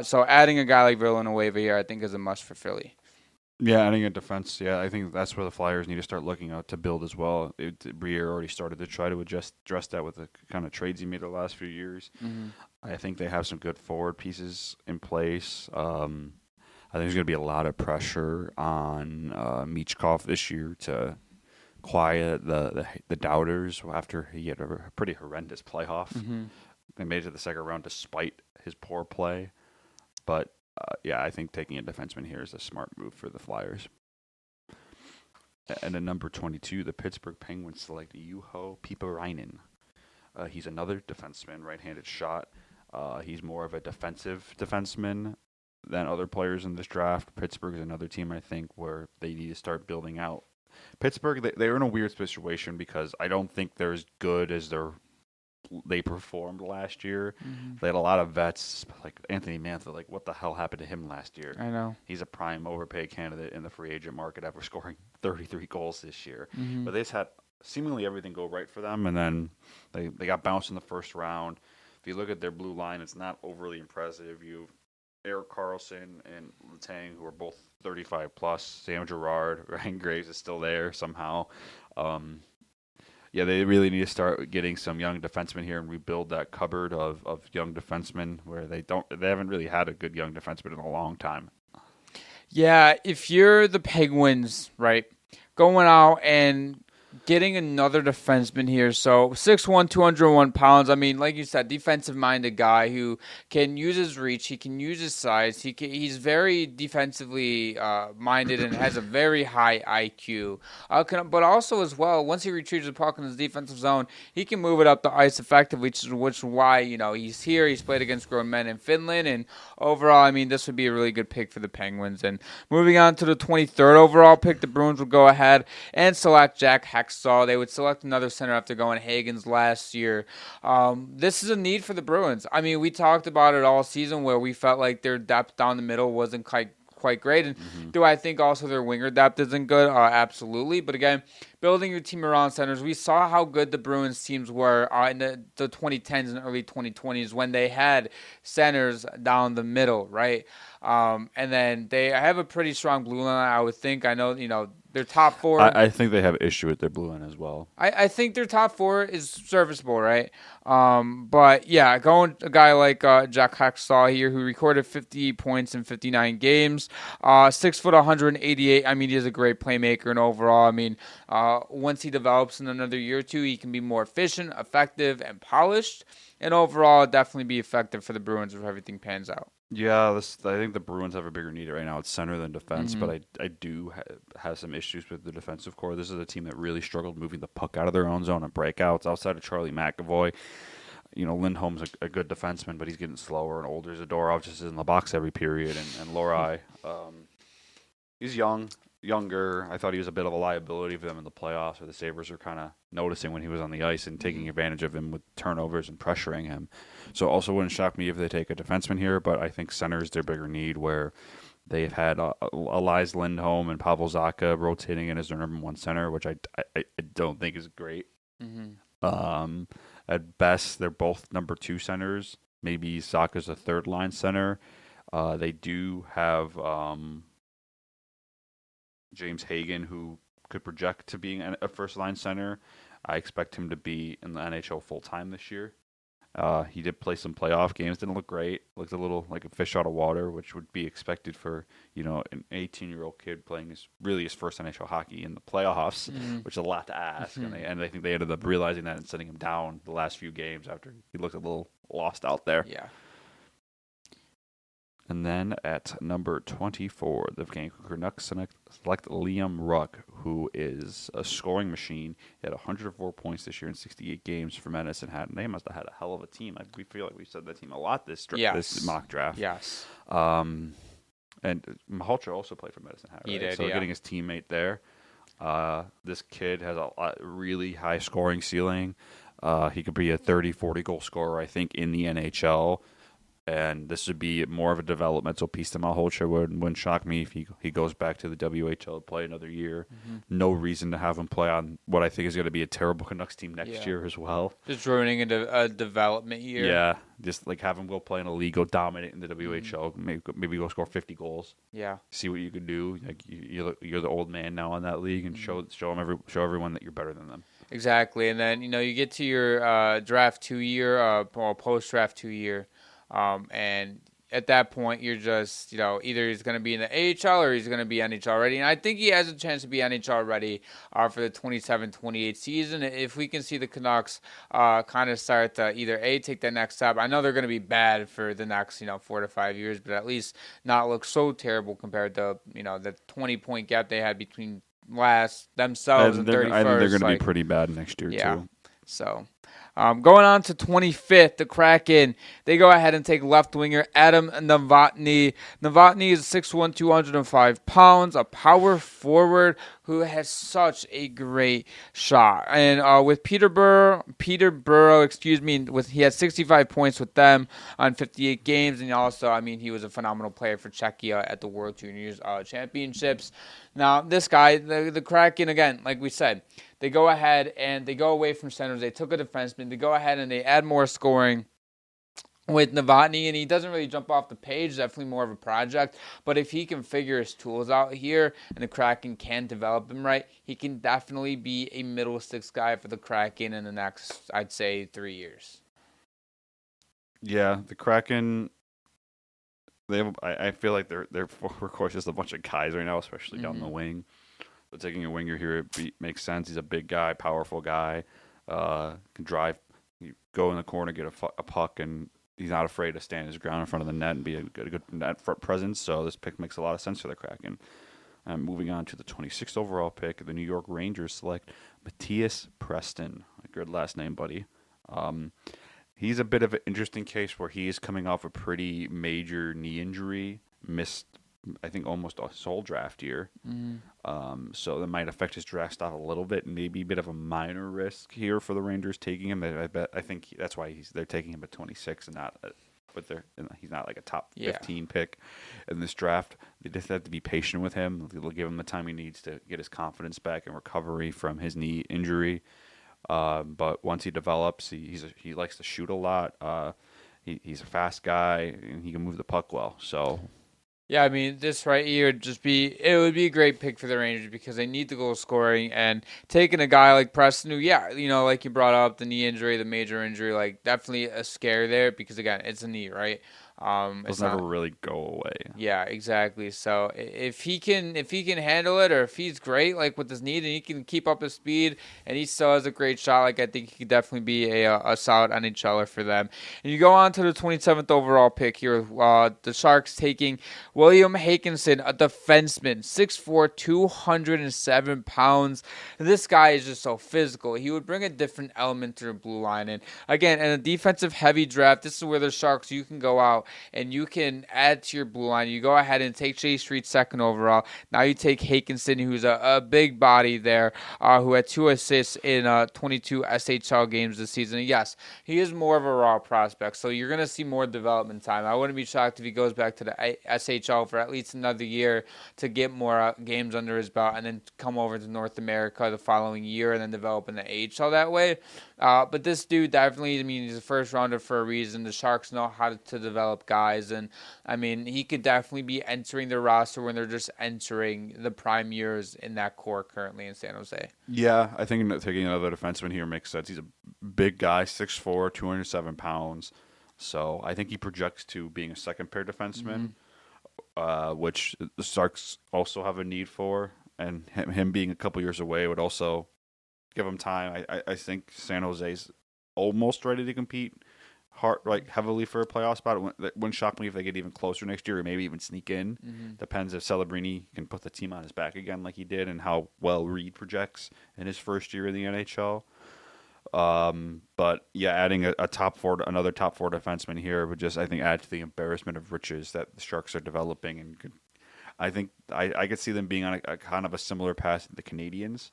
So adding a guy like Villanueva here, I think, is a must for Philly. Yeah, adding a defense. Yeah, I think that's where the Flyers need to start looking out to build as well. Briere already started to try to address that with the kind of trades he made the last few years. Mm-hmm. I think they have some good forward pieces in place. I think there's going to be a lot of pressure on Michkov this year to quiet the doubters after he had a pretty horrendous playoff. Mm-hmm. They made it to the second round despite his poor play, but. Yeah, I think taking a defenseman here is a smart move for the Flyers. And at number 22, the Pittsburgh Penguins select Juho Piiparainen. He's another defenseman, right-handed shot. He's more of a defensive defenseman than other players in this draft. Pittsburgh is another team, I think, where they need to start building out. Pittsburgh, they're in a weird situation because I don't think they're as good as they performed last year. Mm-hmm. They had a lot of vets, like Anthony Mantha. Like, what the hell happened to him last year? I know. He's a prime overpay candidate in the free agent market after scoring 33 goals this year. Mm-hmm. But they've had seemingly everything go right for them, and then they got bounced in the first round. If you look at their blue line, it's not overly impressive. You have Erik Karlsson and Letang, who are both 35+. Sam Girard, Ryan Graves is still there somehow. Yeah, they really need to start getting some young defensemen here and rebuild that cupboard of young defensemen where they haven't really had a good young defenseman in a long time. Yeah, if you're the Penguins, right, going out and getting another defenseman here. So 6'1", 201 pounds. I mean, like you said, defensive-minded guy who can use his reach. He can use his size. He's very defensively minded and has a very high IQ. But also as well, once he retrieves the puck in his defensive zone, he can move it up the ice effectively, which is why he's here. He's played against grown men in Finland, and overall, I mean, this would be a really good pick for the Penguins. And moving on to the 23rd overall pick, the Bruins will go ahead and select Jack Hextall. They would select another center after going Hagens last year. This is a need for the Bruins. I mean, we talked about it all season where we felt like their depth down the middle wasn't quite great. And do I think also their winger depth isn't good? Absolutely. But again, building your team around centers, we saw how good the Bruins teams were in the 2010s and early 2020s when they had centers down the middle, right? And then they have a pretty strong blue line, I would think. I know, their top four. I think they have issue with their blue line as well. I think their top four is serviceable, right? But yeah, going a guy like Jack Hextall here, who recorded 50 points in 59 games, 6 foot 188. I mean, he's a great playmaker, and overall, I mean, once he develops in another year or two, he can be more efficient, effective, and polished. And overall, definitely be effective for the Bruins if everything pans out. Yeah, I think the Bruins have a bigger need right now. It's center than defense, but I do have some issues with the defensive core. This is a team that really struggled moving the puck out of their own zone and breakouts. Outside of Charlie McAvoy, Lindholm's a good defenseman, but he's getting slower and older. Zadorov just is in the box every period, and Lohrei, he's younger. I thought he was a bit of a liability for them in the playoffs, where the Sabres are kind of noticing when he was on the ice and taking advantage of him with turnovers and pressuring him. So also wouldn't shock me if they take a defenseman here, but I think center is their bigger need, where they've had Elias Lindholm and Pavel Zacha rotating in as their number one center, which I don't think is great. Mm-hmm. At best, they're both number two centers. Maybe Zacha's a third line center. They do have James Hagen, who could project to being a first-line center. I expect him to be in the NHL full-time this year. He did play some playoff games. Didn't look great. Looked a little like a fish out of water, which would be expected for an 18-year-old kid playing his first NHL hockey in the playoffs, which is a lot to ask. And I think they ended up realizing that and sending him down the last few games after he looked a little lost out there. Yeah. And then at number 24, the Vancouver Canucks select Liam Ruck, who is a scoring machine. He had 104 points this year in 68 games for Medicine Hat. And they must have had a hell of a team. We feel like we've said that team a lot this mock draft. Yes. And Malhotra also played for Medicine Hat, right? He did, so getting his teammate there. This kid has a really high scoring ceiling. He could be a 30, 40 goal scorer, I think, in the NHL. And this would be more of a developmental piece to Malhotra. Wouldn't shock me if he goes back to the WHL to play another year. No reason to have him play on what I think is going to be a terrible Canucks team next year as well. Just ruining a development year. Yeah, just like have him go play in a league, go dominate in the WHL, maybe go score 50 goals. Yeah, see what you can do. Like you're the old man now in that league, and show everyone that you're better than them. Exactly, and then you get to your draft 2 year, post draft 2 year. And at that point, you're just, either he's going to be in the AHL or he's going to be NHL ready. And I think he has a chance to be NHL ready for the 27-28 season. If we can see the Canucks kind of start to either take that next step. I know they're going to be bad for the next, 4 to 5 years, but at least not look so terrible compared to, the 20-point gap they had between themselves and 31st. I think they're going to be pretty bad next year, too. So... going on to 25th, the Kraken, they go ahead and take left winger Adam Novotny. Novotny is 6'1", 205 pounds, a power forward who has such a great shot. And with Peterborough, he had 65 points with them on 58 games. And also, he was a phenomenal player for Czechia at the World Juniors Championships. Now, this guy, the Kraken, again, like we said, they go ahead and they go away from centers. They took a defenseman. They go ahead and they add more scoring with Novotny, and he doesn't really jump off the page. Definitely more of a project. But if he can figure his tools out here and the Kraken can develop him right, he can definitely be a middle six guy for the Kraken in the next, I'd say, 3 years. Yeah, the Kraken... I feel like they're forward just a bunch of guys right now, especially down the wing. But taking a winger here makes sense. He's a big guy, powerful guy, can drive, go in the corner, get a puck, and he's not afraid to stand his ground in front of the net and be a good net front presence. So this pick makes a lot of sense for the Kraken. Moving on to the 26th overall pick, the New York Rangers select Matthias Preston. A good last name, buddy. He's a bit of an interesting case where he is coming off a pretty major knee injury, missed, I think, almost a whole draft year. So that might affect his draft stock a little bit. Maybe a bit of a minor risk here for the Rangers taking him. I think that's why they're taking him at 26 and not. He's not like a top 15 pick in this draft. They just have to be patient with him. They'll give him the time he needs to get his confidence back and recovery from his knee injury. But once he develops, he likes to shoot a lot. He's a fast guy and he can move the puck well. So. Yeah, this right here would be a great pick for the Rangers because they need the goal scoring, and taking a guy like Preston, who, like you brought up, the knee injury, the major injury, like definitely a scare there because, again, it's a knee, right? Those never really go away. Yeah, exactly. So if he can handle it, or if he's great, like with his knee, and he can keep up his speed, and he still has a great shot, like I think he could definitely be a solid NHLer for them. And you go on to the 27th overall pick here. The Sharks taking William Hakinson, a defenseman, 6'4", 207 pounds. This guy is just so physical. He would bring a different element to the blue line. And again, in a defensive heavy draft, this is where the Sharks, you can go out and you can add to your blue line. You go ahead and take Chase Reed second overall. Now you take Hakinson, who's a big body there, who had 2 assists in 22 SHL games this season. And yes, he is more of a raw prospect, so you're going to see more development time. I wouldn't be shocked if he goes back to the AHL for at least another year to get more games under his belt, and then come over to North America the following year and then develop in the AHL that way. But this dude definitely, I mean, he's a first rounder for a reason. The Sharks know how to develop guys, and I mean, he could definitely be entering the roster when they're just entering the prime years in that core currently in San Jose. Yeah, I think taking another defenseman here makes sense. He's a big guy, 6'4", 207 pounds. So I think he projects to being a second pair defenseman, which the Sharks also have a need for. And him being a couple years away would also give him time. I think San Jose's almost ready to compete heavily for a playoff spot. It wouldn't shock me if they get even closer next year or maybe even sneak in. Depends if Celebrini can put the team on his back again like he did and how well Reed projects in his first year in the NHL. But yeah, adding another top four defenseman here would just, I think, add to the embarrassment of riches that the Sharks are developing. And I think I could see them being on a kind of a similar path to the Canadiens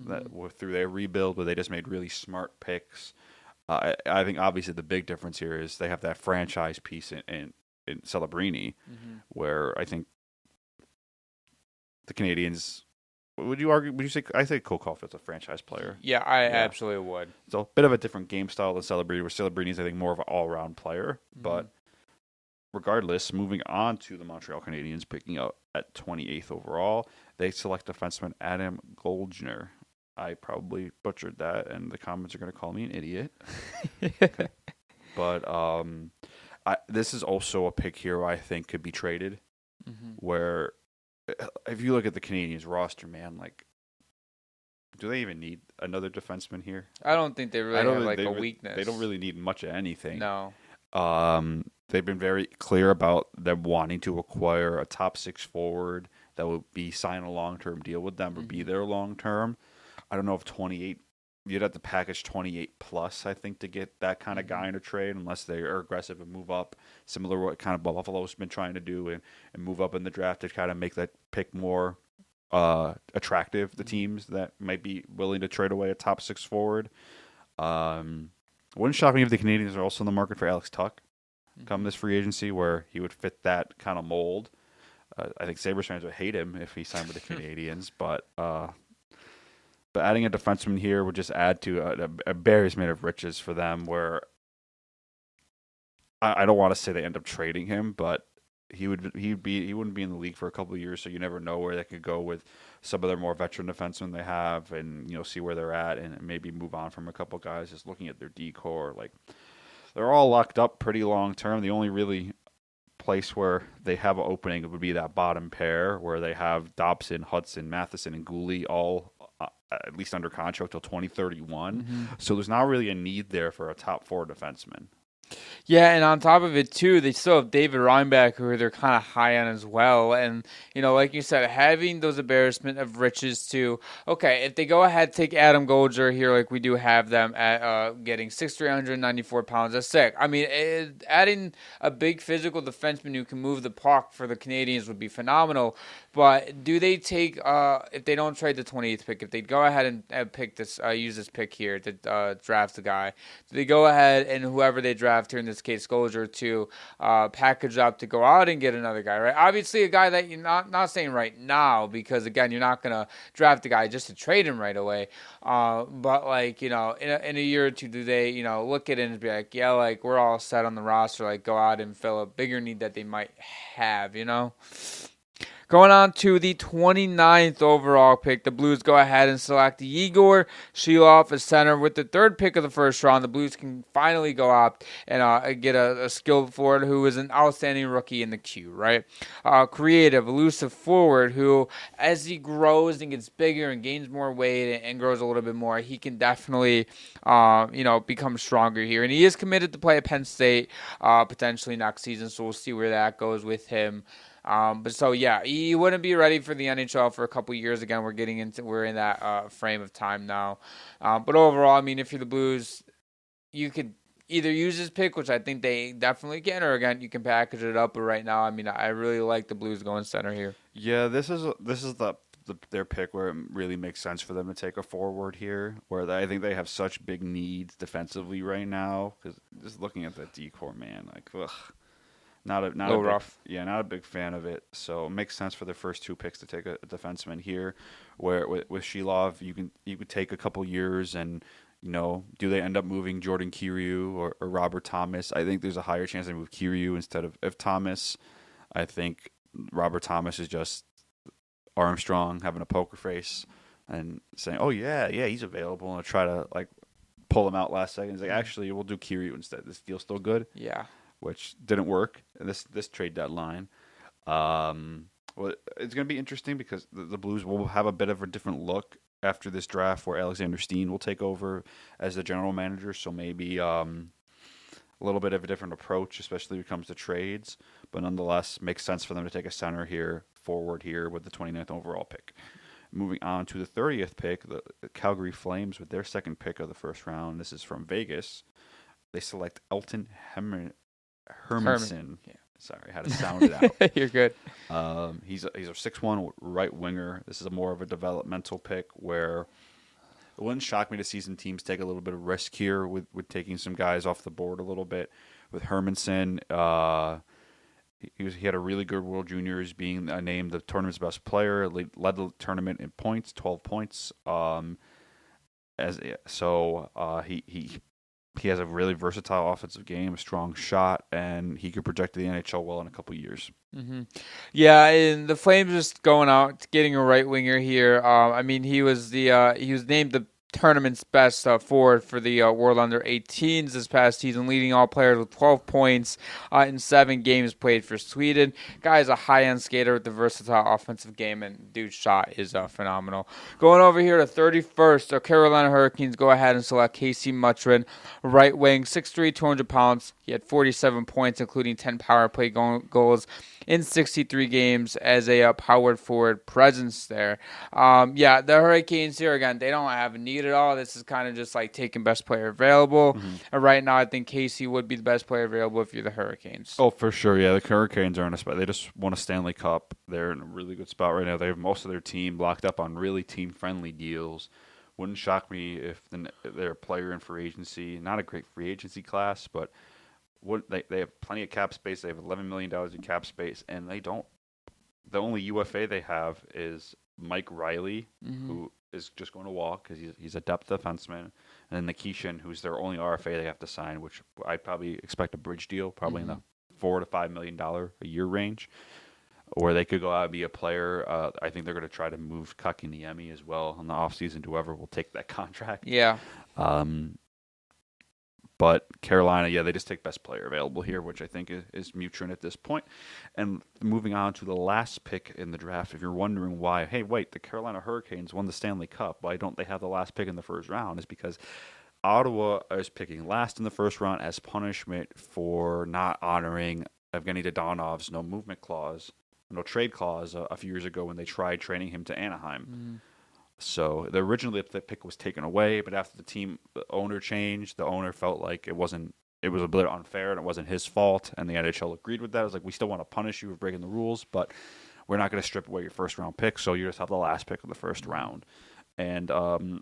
that were through their rebuild where they just made really smart picks. I think obviously the big difference here is they have that franchise piece in Celebrini, where I think the Canadiens. Would you argue? Would you say? I think Cole Caulfield's a franchise player. Yeah, I absolutely would. It's a bit of a different game style than Celebrini, where Celebrini's I think more of an all-around player. But regardless, moving on to the Montreal Canadiens, picking up at 28th overall, they select defenseman Adam Goldner. I probably butchered that, and the comments are going to call me an idiot. Okay. But this is also a pick here I think could be traded, where if you look at the Canadiens roster, man, like, do they even need another defenseman here? I don't think they really have a weakness. They don't really need much of anything. No. They've been very clear about them wanting to acquire a top six forward that will be sign a long-term deal with them or be there long-term. I don't know if 28, you'd have to package 28 plus, I think, to get that kind of guy in a trade, unless they are aggressive and move up, similar to what kind of Buffalo's been trying to do, and move up in the draft to kind of make that pick more attractive to teams that might be willing to trade away a top six forward. Wouldn't shock me if the Canadiens are also in the market for Alex Tuch come this free agency, where he would fit that kind of mold. I think Sabres fans would hate him if he signed with the Canadiens, but adding a defenseman here would just add to a embarrassment of riches for them, where I don't want to say they end up trading him, but he wouldn't be in the league for a couple of years, so you never know where they could go with some of their more veteran defensemen they have, and see where they're at, and maybe move on from a couple of guys. Just looking at their D-core, like, they're all locked up pretty long term. The only really place where they have an opening would be that bottom pair, where they have Dobson, Hudson, Matheson, and Gooley all at least under contract till 2031. So there's not really a need there for a top four defenseman. Yeah, and on top of it, too, they still have David Reinback, who they're kind of high on as well. And, like you said, having those embarrassment of riches, too. Okay, if they go ahead take Adam Goldner here, like we do have them at getting 394 pounds, that's sick. I mean, adding a big physical defenseman who can move the puck for the Canadiens would be phenomenal. But do they take, if they don't trade the 28th pick, if they go ahead and pick this, use this pick here to draft the guy, do they go ahead and whoever they draft here, in this case Goldner, to package up to go out and get another guy, right? Obviously a guy that you're not saying right now, because again, you're not going to draft a guy just to trade him right away. But like, in a year or two, do they, look at it and be like, yeah, like we're all set on the roster, like go out and fill a bigger need that they might have, Going on to the 29th overall pick, the Blues go ahead and select Igor Shilov as center. With the third pick of the first round, the Blues can finally go out and get a skilled forward who is an outstanding rookie in the queue, right? Creative, elusive forward who, as he grows and gets bigger and gains more weight and grows a little bit more, he can definitely, become stronger here. And he is committed to play at Penn State potentially next season, so we'll see where that goes with him. But so yeah, he wouldn't be ready for the NHL for a couple years. Again, we're in that frame of time now. But overall, I mean, if you're the Blues, you could either use this pick, which I think they definitely can, or again, you can package it up. But right now, I mean, I really like the Blues going center here. Yeah, this is their pick where it really makes sense for them to take a forward here, where I think they have such big needs defensively right now. Because just looking at that D-core, man, like, ugh. Not a little rough. Yeah, not a big fan of it. So it makes sense for the first 2 picks to take a defenseman here. Where with Shilov, you could take a couple years and do they end up moving Jordan Kyrou or Robert Thomas? I think there's a higher chance they move Kyrou instead of Thomas. I think Robert Thomas is just Armstrong having a poker face and saying, "Oh yeah, he's available," and I'll try to pull him out last second. He's like, "Actually, we'll do Kyrou instead. This deal's still good." Yeah, which didn't work in this trade deadline. Well, it's going to be interesting because the Blues will have a bit of a different look after this draft, where Alexander Steen will take over as the general manager. So maybe a little bit of a different approach, especially when it comes to trades. But nonetheless, makes sense for them to take a center forward here with the 29th overall pick. Moving on to the 30th pick, the Calgary Flames with their second pick of the first round. This is from Vegas. They select Elton Hermanson. Yeah. Sorry, I had to sound it out. You're good. He's a 6'1" right winger. This is more of a developmental pick where it wouldn't shock me to see some teams take a little bit of risk here with taking some guys off the board a little bit. With Hermanson, he had a really good World Juniors, being named the tournament's best player, led the tournament in points, 12 points. He has a really versatile offensive game, a strong shot, and he could project to the NHL well in a couple years. Mm-hmm. Yeah, and the Flames just going out, getting a right winger here. He was named the tournament's best forward for the World Under-18s this past season, leading all players with 12 points in 7 games played for Sweden. Guy is a high-end skater with a versatile offensive game, and dude's shot is phenomenal. Going over here to 31st, the Carolina Hurricanes go ahead and select Casey Mutrin, right wing, 6'3", 200 pounds. He had 47 points, including 10 power play goals in 63 games as a powered forward presence there. The Hurricanes here, again, they don't have a need at all. This is kind of just like taking best player available. Mm-hmm. And right now, I think Casey would be the best player available if you're the Hurricanes. Oh, for sure. Yeah, the Hurricanes are in a spot. They just won a Stanley Cup. They're in a really good spot right now. They have most of their team locked up on really team-friendly deals. Wouldn't shock me if they're a player in free agency. Not a great free agency class, but they have plenty of cap space. They have $11 million in cap space, and they don't. The only UFA they have is Mike Riley, mm-hmm. who is just going to walk because he's a depth defenseman, and then Nikishin, who's their only RFA they have to sign, which I'd probably expect a bridge deal, probably mm-hmm. in the $4 to $5 million a year range, or they could go out and be a player. I think they're going to try to move Kakiniemi as well in the offseason. Whoever will take that contract. Yeah. But Carolina, they just take best player available here, which I think is Mutrin at this point. And moving on to the last pick in the draft, if you're wondering why, hey, wait, the Carolina Hurricanes won the Stanley Cup. Why don't they have the last pick in the first round? Is because Ottawa is picking last in the first round as punishment for not honoring Evgeny Dodonov's no trade clause a few years ago when they tried trading him to Anaheim. Mm-hmm. So originally the pick was taken away, but after the owner changed, the owner felt like it was a bit unfair and it wasn't his fault, and the NHL agreed with that. It was like, we still want to punish you for breaking the rules, but we're not going to strip away your first round pick, so you just have the last pick of the first round. And the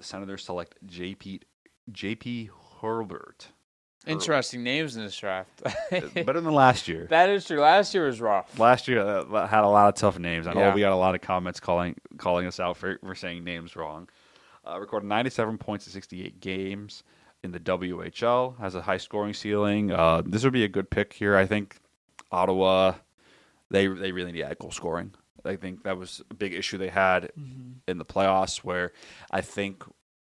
Senators select JP Herbert. Interesting names in this draft. Better than last year. That is true. Last year was rough. Last year had a lot of tough names. I know we got a lot of comments calling us out for saying names wrong. Recorded 97 points in 68 games in the WHL. Has a high scoring ceiling. This would be a good pick here. I think Ottawa, they really need goal scoring. I think that was a big issue they had mm-hmm. in the playoffs, where I think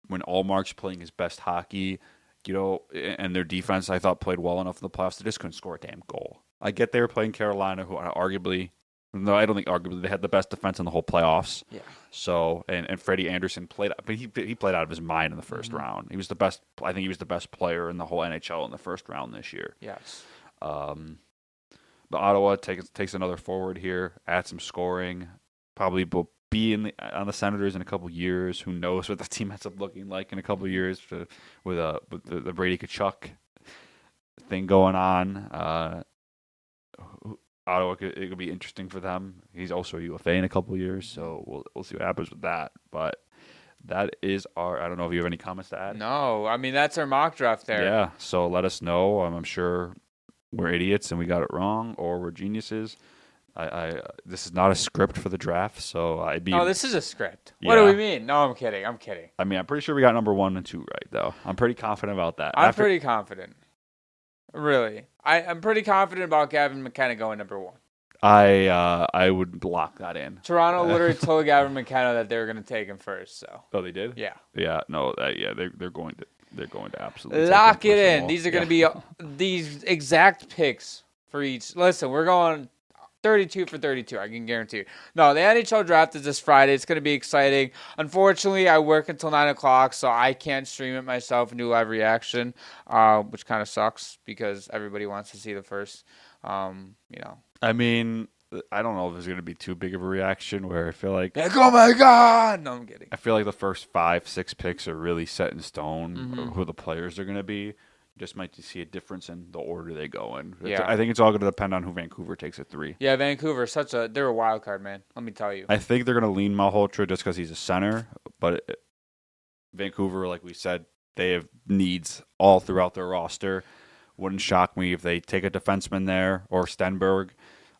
when Allmark's playing his best hockey, and their defense, I thought, played well enough in the playoffs. They just couldn't score a damn goal. I get they were playing Carolina, who arguably, no, I don't think arguably, they had the best defense in the whole playoffs. Yeah. So, and Freddie Anderson played, but he played out of his mind in the first mm-hmm. round. He was the best. I think he was the best player in the whole NHL in the first round this year. Yes. But Ottawa takes another forward here, adds some scoring, probably will be on the Senators in a couple years. Who knows what the team ends up looking like in a couple years with the Brady Tkachuk thing going on. Ottawa, it could be interesting for them. He's also a UFA in a couple years, so we'll see what happens with that. But that is I don't know if you have any comments to add. No, that's our mock draft there. Yeah, so let us know. I'm sure we're idiots and we got it wrong, or we're geniuses. This is not a script for the draft, so I'd be. No, this is a script. What do we mean? No, I'm kidding. I mean, I'm pretty sure we got number 1 and 2 right, though. I'm pretty confident about that. I'm pretty confident. Really, I'm pretty confident about Gavin McKenna going number 1. I would lock that in. Toronto literally told Gavin McKenna that they were going to take him first. So. Oh, they did? Yeah. Yeah. No. They're going to absolutely lock it in. These are going to be these exact picks for each. Listen, we're going 32 for 32. I can guarantee you. No, the NHL draft is this Friday. It's going to be exciting. Unfortunately, I work until 9 o'clock, so I can't stream it myself and do live reaction, which kind of sucks because everybody wants to see the first. I mean, I don't know if there's going to be too big of a reaction where I feel like, oh my God! No, I'm kidding. I feel like the first 5-6 picks are really set in stone who the players are going to be. You just might see a difference in the order they go in. Yeah. I think it's all going to depend on who Vancouver takes at 3. Yeah, Vancouver, they're a wild card, man. Let me tell you. I think they're going to lean Malhotra just because he's a center, but Vancouver, like we said, they have needs all throughout their roster. Wouldn't shock me if they take a defenseman there or Stenberg.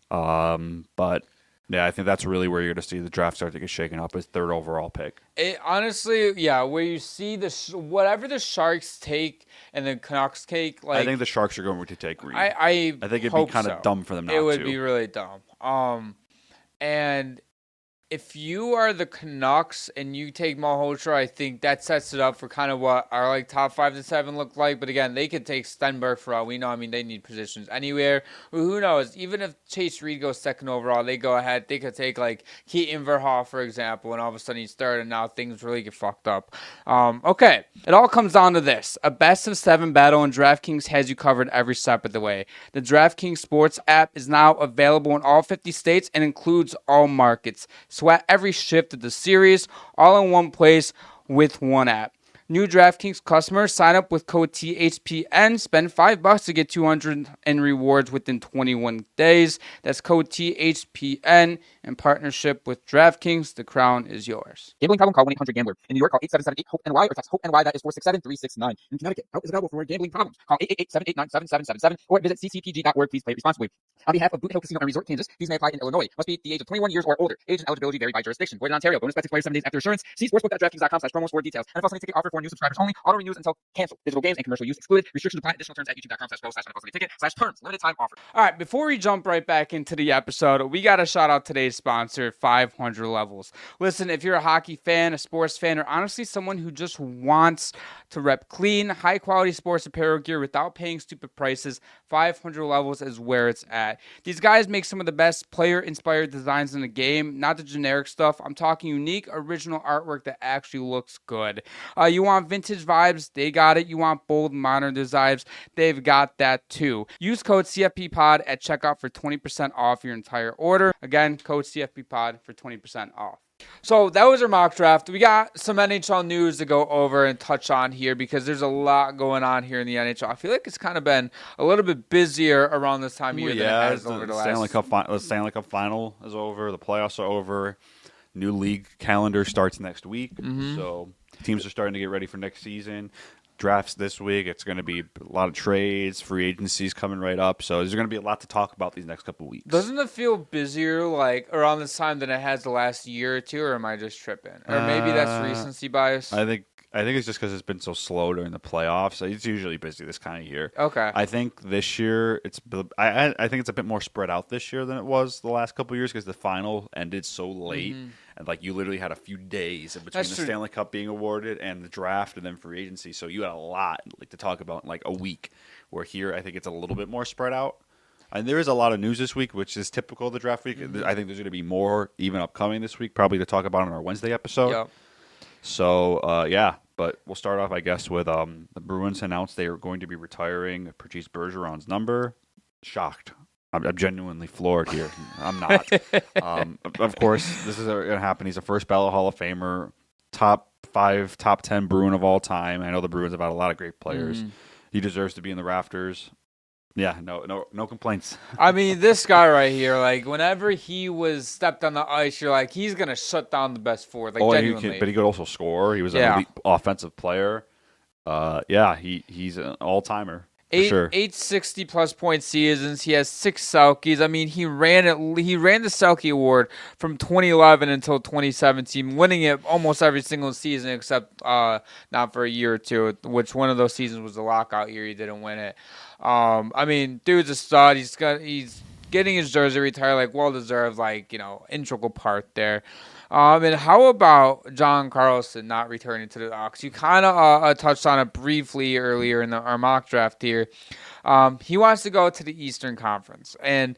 But yeah, I think that's really where you're going to see the draft start to get shaken up as 3rd overall pick. Honestly, yeah, where you see whatever the Sharks take and the Canucks take, like I think the Sharks are going to take Reed. I think it'd be kind of dumb for them not to. It would be really dumb. And if you are the Canucks and you take Malhotra, I think that sets it up for kind of what our like top 5 to 7 look like. But again, they could take Stenberg for all we know. I mean, they need positions anywhere. Well, who knows? Even if Chase Reed goes 2nd overall, they go ahead. They could take like Keaton Verhoff, for example, and all of a sudden he's 3rd, and now things really get fucked up. Okay, it all comes down to this: a best of 7 battle, and DraftKings has you covered every step of the way. The DraftKings Sports app is now available in all 50 states and includes all markets. Sweat every shift of the series all in one place with one app. New DraftKings customers sign up with code THPN, spend $5 to get $200 in rewards within 21 days. That's code THPN in partnership with DraftKings. The crown is yours. Gambling problem? Call 1-800-GAMBLER. In New York, call 877-8-HOPE-NY or text HOPE-NY. That is 467-3669. In Connecticut, help is available for gambling problems. Call 888-789-7777 or visit ccpg.org. Please play responsibly. On behalf of Boot Hill Casino and Resort, Kansas, fees may apply in Illinois. Must be the age of 21 years or older. Age and eligibility vary by jurisdiction. Void in Ontario. Bonus bets expire 7 days after assurance. See sportsbook.draftkings.com/promos for details. NFL Sunday ticket offer for new subscribers only. Auto renews until canceled. Digital games and commercial use excluded. Restrictions apply. Additional terms at youtube.com/pro/NFL-Sunday-ticket/terms. Limited time offer. All right, before we jump right back into the episode, we got to shout out today's sponsor, 500 Levels. Listen, if you're a hockey fan, a sports fan, or honestly someone who just wants to rep clean, high-quality sports apparel gear without paying stupid prices, 500 Levels is where it's at. These guys make some of the best player-inspired designs in the game, not the generic stuff. I'm talking unique, original artwork that actually looks good. You want vintage vibes? They got it. You want bold, modern designs? They've got that too. Use code CFBPOD at checkout for 20% off your entire order. Again, code CFBPOD for 20% off. So that was our mock draft. We got some NHL news to go over and touch on here because there's a lot going on here in the NHL. I feel like it's kind of been a little bit busier around this time of year than it has over the last. The Stanley Cup final is over. The playoffs are over. New league calendar starts next week. So teams are starting to get ready for next season. Drafts this week. It's going to be a lot of trades, free agencies coming right up. So there's going to be a lot to talk about these next couple of weeks. Doesn't it feel busier like around this time than it has the last year or two, or am I just tripping? Or maybe that's recency bias. I think it's just because it's been so slow during the playoffs. It's usually busy this kind of year. Okay. I think this year I think it's a bit more spread out this year than it was the last couple of years because the final ended so late. And like you literally had a few days in between the Stanley Cup being awarded and the draft and then free agency. So you had a lot like to talk about in like a week. Where here I think it's a little bit more spread out. And there is a lot of news this week, which is typical of the draft week. I think there's going to be more even upcoming this week, probably to talk about on our Wednesday episode. Yep. So, yeah, but we'll start off, I guess, with the Bruins announced they are going to be retiring Patrice Bergeron's number. Shocked. I'm genuinely floored here. I'm not. Of course, this is going to happen. He's a first ballot Hall of Famer, top 5, top 10 Bruin of all time. I know the Bruins have had a lot of great players. He deserves to be in the rafters. Yeah, no complaints. I mean, this guy right here, like, whenever he was stepped on the ice, you're like, he's going to shut down the best forward, like, genuinely. But he could also score. He was an elite offensive player. Yeah, he's an all-timer. sure. 860+ point seasons. He has 6 Selkies. I mean, he ran the Selkie Award from 2011 until 2017, winning it almost every single season except not for a year or two, which one of those seasons was the lockout year. He didn't win it. I mean, dude's a stud. He's getting his jersey retired, like well deserved, like integral part there. And how about John Carlson not returning to the Ducks? You kind of touched on it briefly earlier in our mock draft here. He wants to go to the Eastern Conference, and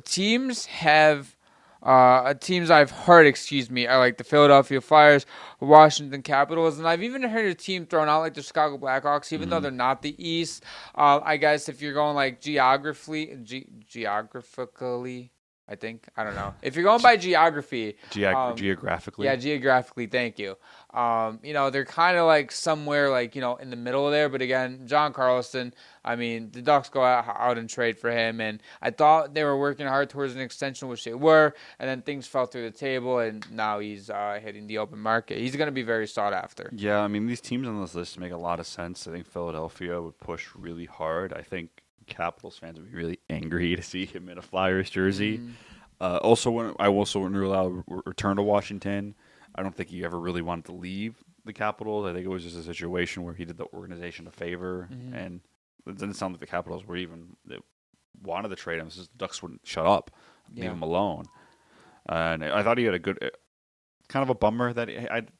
teams I've heard, are like the Philadelphia Flyers, Washington Capitals, and I've even heard a team thrown out like the Chicago Blackhawks, even though they're not the East. I guess if you're going like geographically, I don't know. If you're going by geography. Geographically? Yeah, geographically, thank you. They're kind of like somewhere like, in the middle there. But again, John Carlson, I mean, the Ducks go out and trade for him. And I thought they were working hard towards an extension, which they were. And then things fell through the table. And now he's hitting the open market. He's going to be very sought after. Yeah, I mean, these teams on this list make a lot of sense. I think Philadelphia would push really hard. I think Capitals fans would be really angry to see him in a Flyers jersey. I also wouldn't rule out return to Washington. I don't think he ever really wanted to leave the Capitals. I think it was just a situation where he did the organization a favor, and it didn't sound like the Capitals were even wanted to trade him. It's just the Ducks wouldn't shut up, leave him alone. And I thought he had a good, kind of a bummer that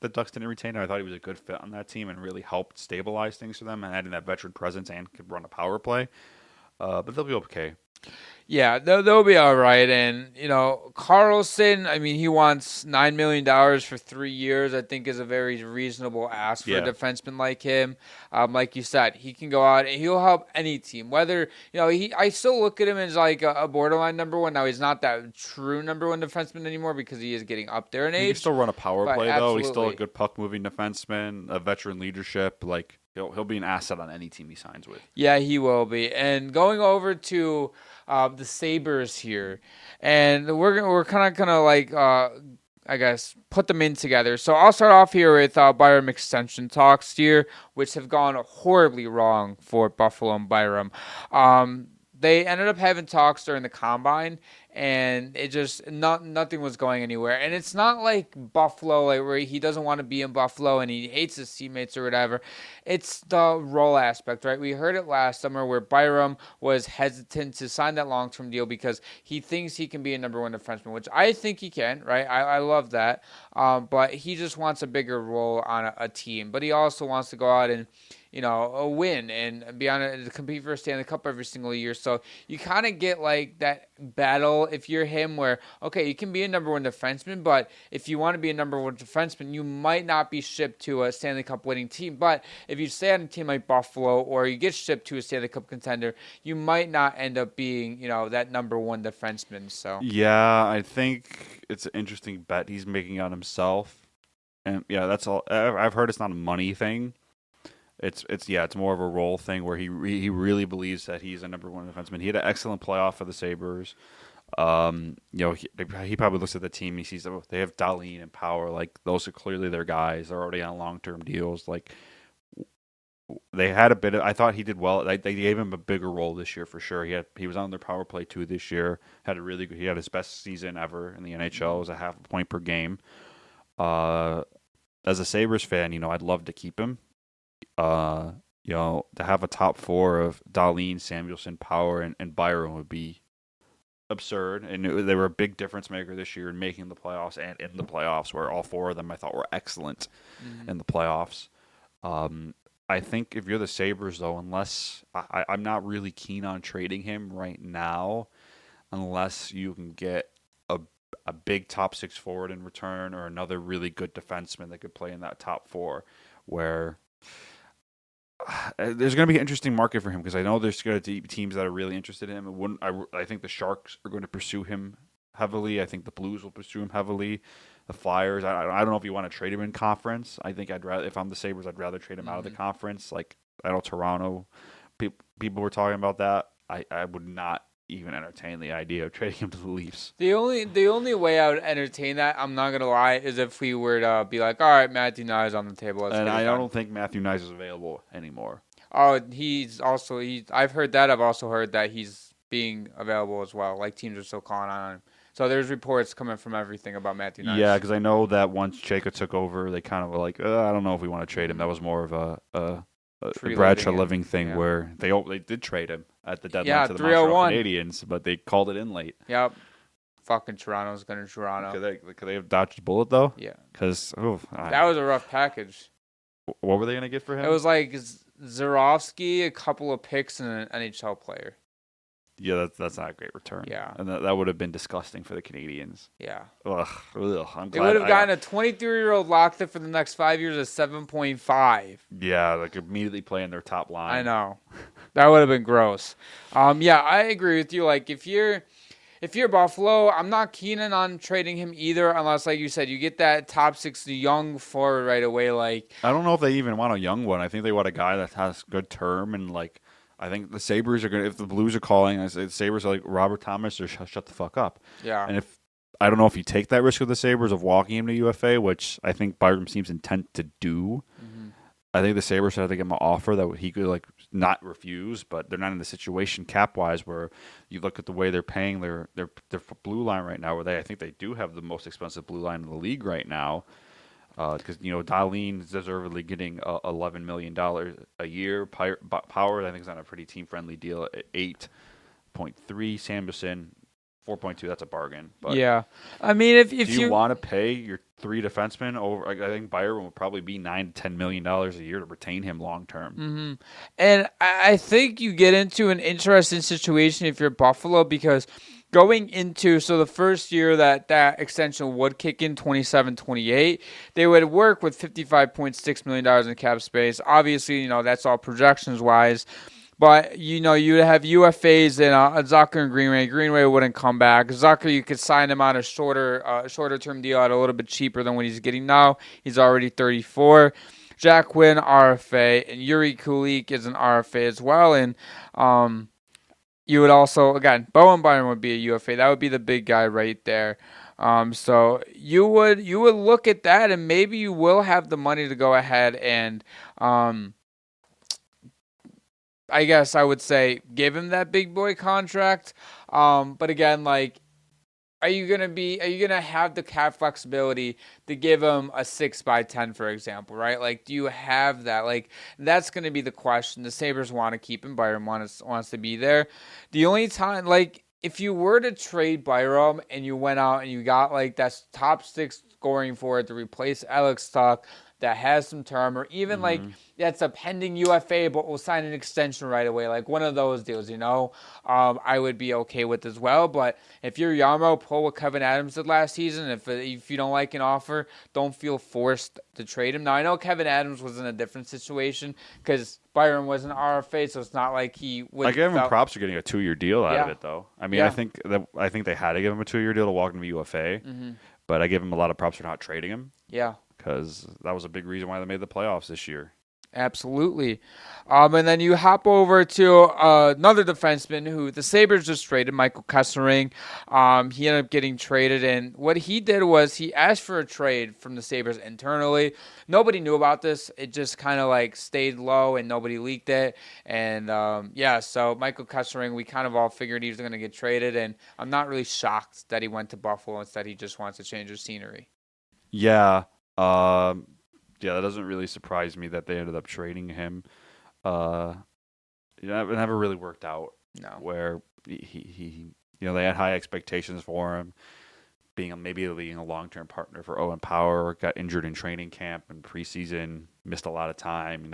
the Ducks didn't retain him. I thought he was a good fit on that team and really helped stabilize things for them and adding that veteran presence and could run a power play. But they'll be okay. Yeah, they'll be all right. And, Carlson, I mean, he wants $9 million for 3 years, I think is a very reasonable ask for a defenseman like him. Like you said, he can go out and he'll help any team. Whether, I still look at him as like a borderline number one. Now, he's not that true number one defenseman anymore because he is getting up there in age. He can still run a power play, absolutely. though. He's still a good puck-moving defenseman, a veteran leadership. Like, he'll be an asset on any team he signs with. Yeah, he will be. And going over to the Sabres here, and we're kind of gonna like I guess put them in together. So I'll start off here with Byram extension talks here, which have gone horribly wrong for Buffalo and Byram. They ended up having talks during the combine, and it just nothing was going anywhere. And it's not like Buffalo, like where he doesn't want to be in Buffalo and he hates his teammates or whatever. It's the role aspect, right? We heard it last summer where Byram was hesitant to sign that long-term deal because he thinks he can be a number one defenseman, which I think he can, right? I love that. But he just wants a bigger role on a team. But he also wants to go out and a win and be on to compete for a Stanley Cup every single year. So you kind of get like that battle if you're him where, okay, you can be a number one defenseman, but if you want to be a number one defenseman, you might not be shipped to a Stanley Cup winning team. But if you stay on a team like Buffalo or you get shipped to a Stanley Cup contender, you might not end up being, that number one defenseman. So yeah, I think it's an interesting bet he's making on himself. And yeah, that's all. I've heard it's not a money thing. It's more of a role thing where he really believes that he's a number one defenseman. He had an excellent playoff for the Sabres. He probably looks at the team. He sees they have Dahlin and Power. Like those are clearly their guys. They're already on long-term deals. Like they had a bit of. I thought he did well. They gave him a bigger role this year for sure. He was on their power play too this year. He had his best season ever in the NHL. It was a half a point per game. As a Sabres fan, I'd love to keep him. To have a top four of Dahlin, Samuelsson, Power, and Byron would be absurd. And they were a big difference maker this year in making the playoffs and in the playoffs, where all four of them I thought were excellent in the playoffs. I think if you're the Sabres, though, unless I'm not really keen on trading him right now, unless you can get a big top six forward in return or another really good defenseman that could play in that top four, where there's going to be an interesting market for him because I know there's going to be teams that are really interested in him. I think the Sharks are going to pursue him heavily. I think the Blues will pursue him heavily. The Flyers, I don't know if you want to trade him in conference. I think if I'm the Sabres, I'd rather trade him out of the conference. Like, I know Toronto, people were talking about that. I would not even entertain the idea of trading him to the Leafs. The only way I would entertain that, I'm not gonna lie, is if we were to be like, all right, Matthew Knies on the table. And I don't think Matthew Knies is available anymore. Oh, I've heard that. I've also heard that he's being available as well. Like teams are still calling on him. So there's reports coming from everything about Matthew Nice. Yeah, because I know that once Chayka took over, they kind of were like, I don't know if we want to trade him. That was more of a Bradshaw living thing where they did trade him at the deadline to the Montreal Canadiens, but they called it in late. Yep. Fucking Toronto's going to Toronto. Could they have dodged a bullet, though? Yeah. Because that was a rough package. What were they going to get for him? It was like Zarovsky, a couple of picks, and an NHL player. Yeah, that's not a great return. Yeah. And that would have been disgusting for the Canadiens. Yeah. Ugh, I'm glad. They would have gotten a 23-year-old locked up for the next 5 years at 7.5. Yeah, like immediately playing their top line. I know. That would have been gross. Yeah, I agree with you. Like, if you're Buffalo, I'm not keen on trading him either, unless, like you said, you get that top 6 young forward right away. Like, I don't know if they even want a young one. I think they want a guy that has good term, and like, I think the Sabres are going to, if the Blues are calling, I say the Sabres are like, Robert Thomas, or shut the fuck up. Yeah. And I don't know if you take that risk with the Sabres of walking him to UFA, which I think Byram seems intent to do. Mm-hmm. I think the Sabres had to give him an offer that he could like not refuse, but they're not in the situation cap-wise where you look at the way they're paying their blue line right now, where I think they do have the most expensive blue line in the league right now. Because Dahlin is deservedly getting $11 million a year. Power, I think, is on a pretty team-friendly deal at 8.3. Sanderson, 4.2. That's a bargain. But yeah, I mean, if you want to pay your 3 defensemen over, I think Byron would probably be $9 to $10 million a year to retain him long term. Mm-hmm. And I think you get into an interesting situation if you're Buffalo, because going into, so the first year that extension would kick in, 27-28, they would work with $55.6 million in cap space. Obviously, that's all projections-wise. But, you'd have UFAs and Zucker and Greenway. Greenway wouldn't come back. Zucker, you could sign him on a shorter-term deal at a little bit cheaper than what he's getting now. He's already 34. Jack Quinn, RFA, and Yuri Kulik is an RFA as well. And you would also, again, Bowen Byron would be a UFA. That would be the big guy right there. So you would look at that, and maybe you will have the money to go ahead and, I guess I would say, give him that big boy contract. But again, like, are you gonna have the cap flexibility to give him a 6x10, for example, right? Like, do you have that? Like, that's gonna be the question. The Sabres want to keep him. Byram wants to be there. The only time, like, if you were to trade Byram and you went out and you got like that top 6 scoring forward to replace Alex Tuch that has some term, or even like that's a pending UFA but will sign an extension right away, like one of those deals, I would be okay with as well. But if you're Yarmo, pull what Kevin Adams did last season. If you don't like an offer, don't feel forced to trade him. Now, I know Kevin Adams was in a different situation because Byron was an RFA, so it's not like he would. I give him props for getting a 2-year deal out of it, though. I mean, I think they had to give him a 2-year deal to walk into UFA, but I give him a lot of props for not trading him. Yeah. Because that was a big reason why they made the playoffs this year. Absolutely. And then you hop over to another defenseman who the Sabres just traded, Michael Kessering. He ended up getting traded, and what he did was he asked for a trade from the Sabres internally. Nobody knew about this. It just kind of like stayed low, and nobody leaked it. And so Michael Kessering, we kind of all figured he was going to get traded, and I'm not really shocked that he went to Buffalo instead. He just wants to change his scenery. Yeah. That doesn't really surprise me that they ended up trading him. It never really worked out. No. Where he they had high expectations for him, being a long-term partner for Owen Power. Got injured in training camp and preseason, missed a lot of time.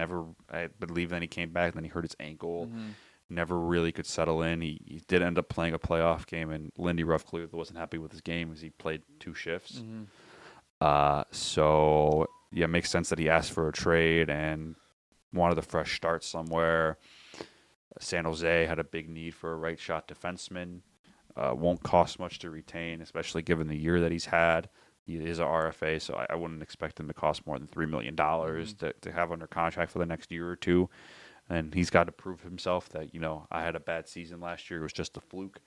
I believe then he came back, then he hurt his ankle. Mm-hmm. Never really could settle in. He did end up playing a playoff game, and Lindy Ruff clearly wasn't happy with his game because he played 2 shifts. Mm-hmm. It makes sense that he asked for a trade and wanted a fresh start somewhere. San Jose had a big need for a right shot defenseman. Won't cost much to retain, especially given the year that he's had. He is an RFA, so I wouldn't expect him to cost more than $3 million to have under contract for the next year or two. And he's got to prove himself that, I had a bad season last year. It was just a fluke.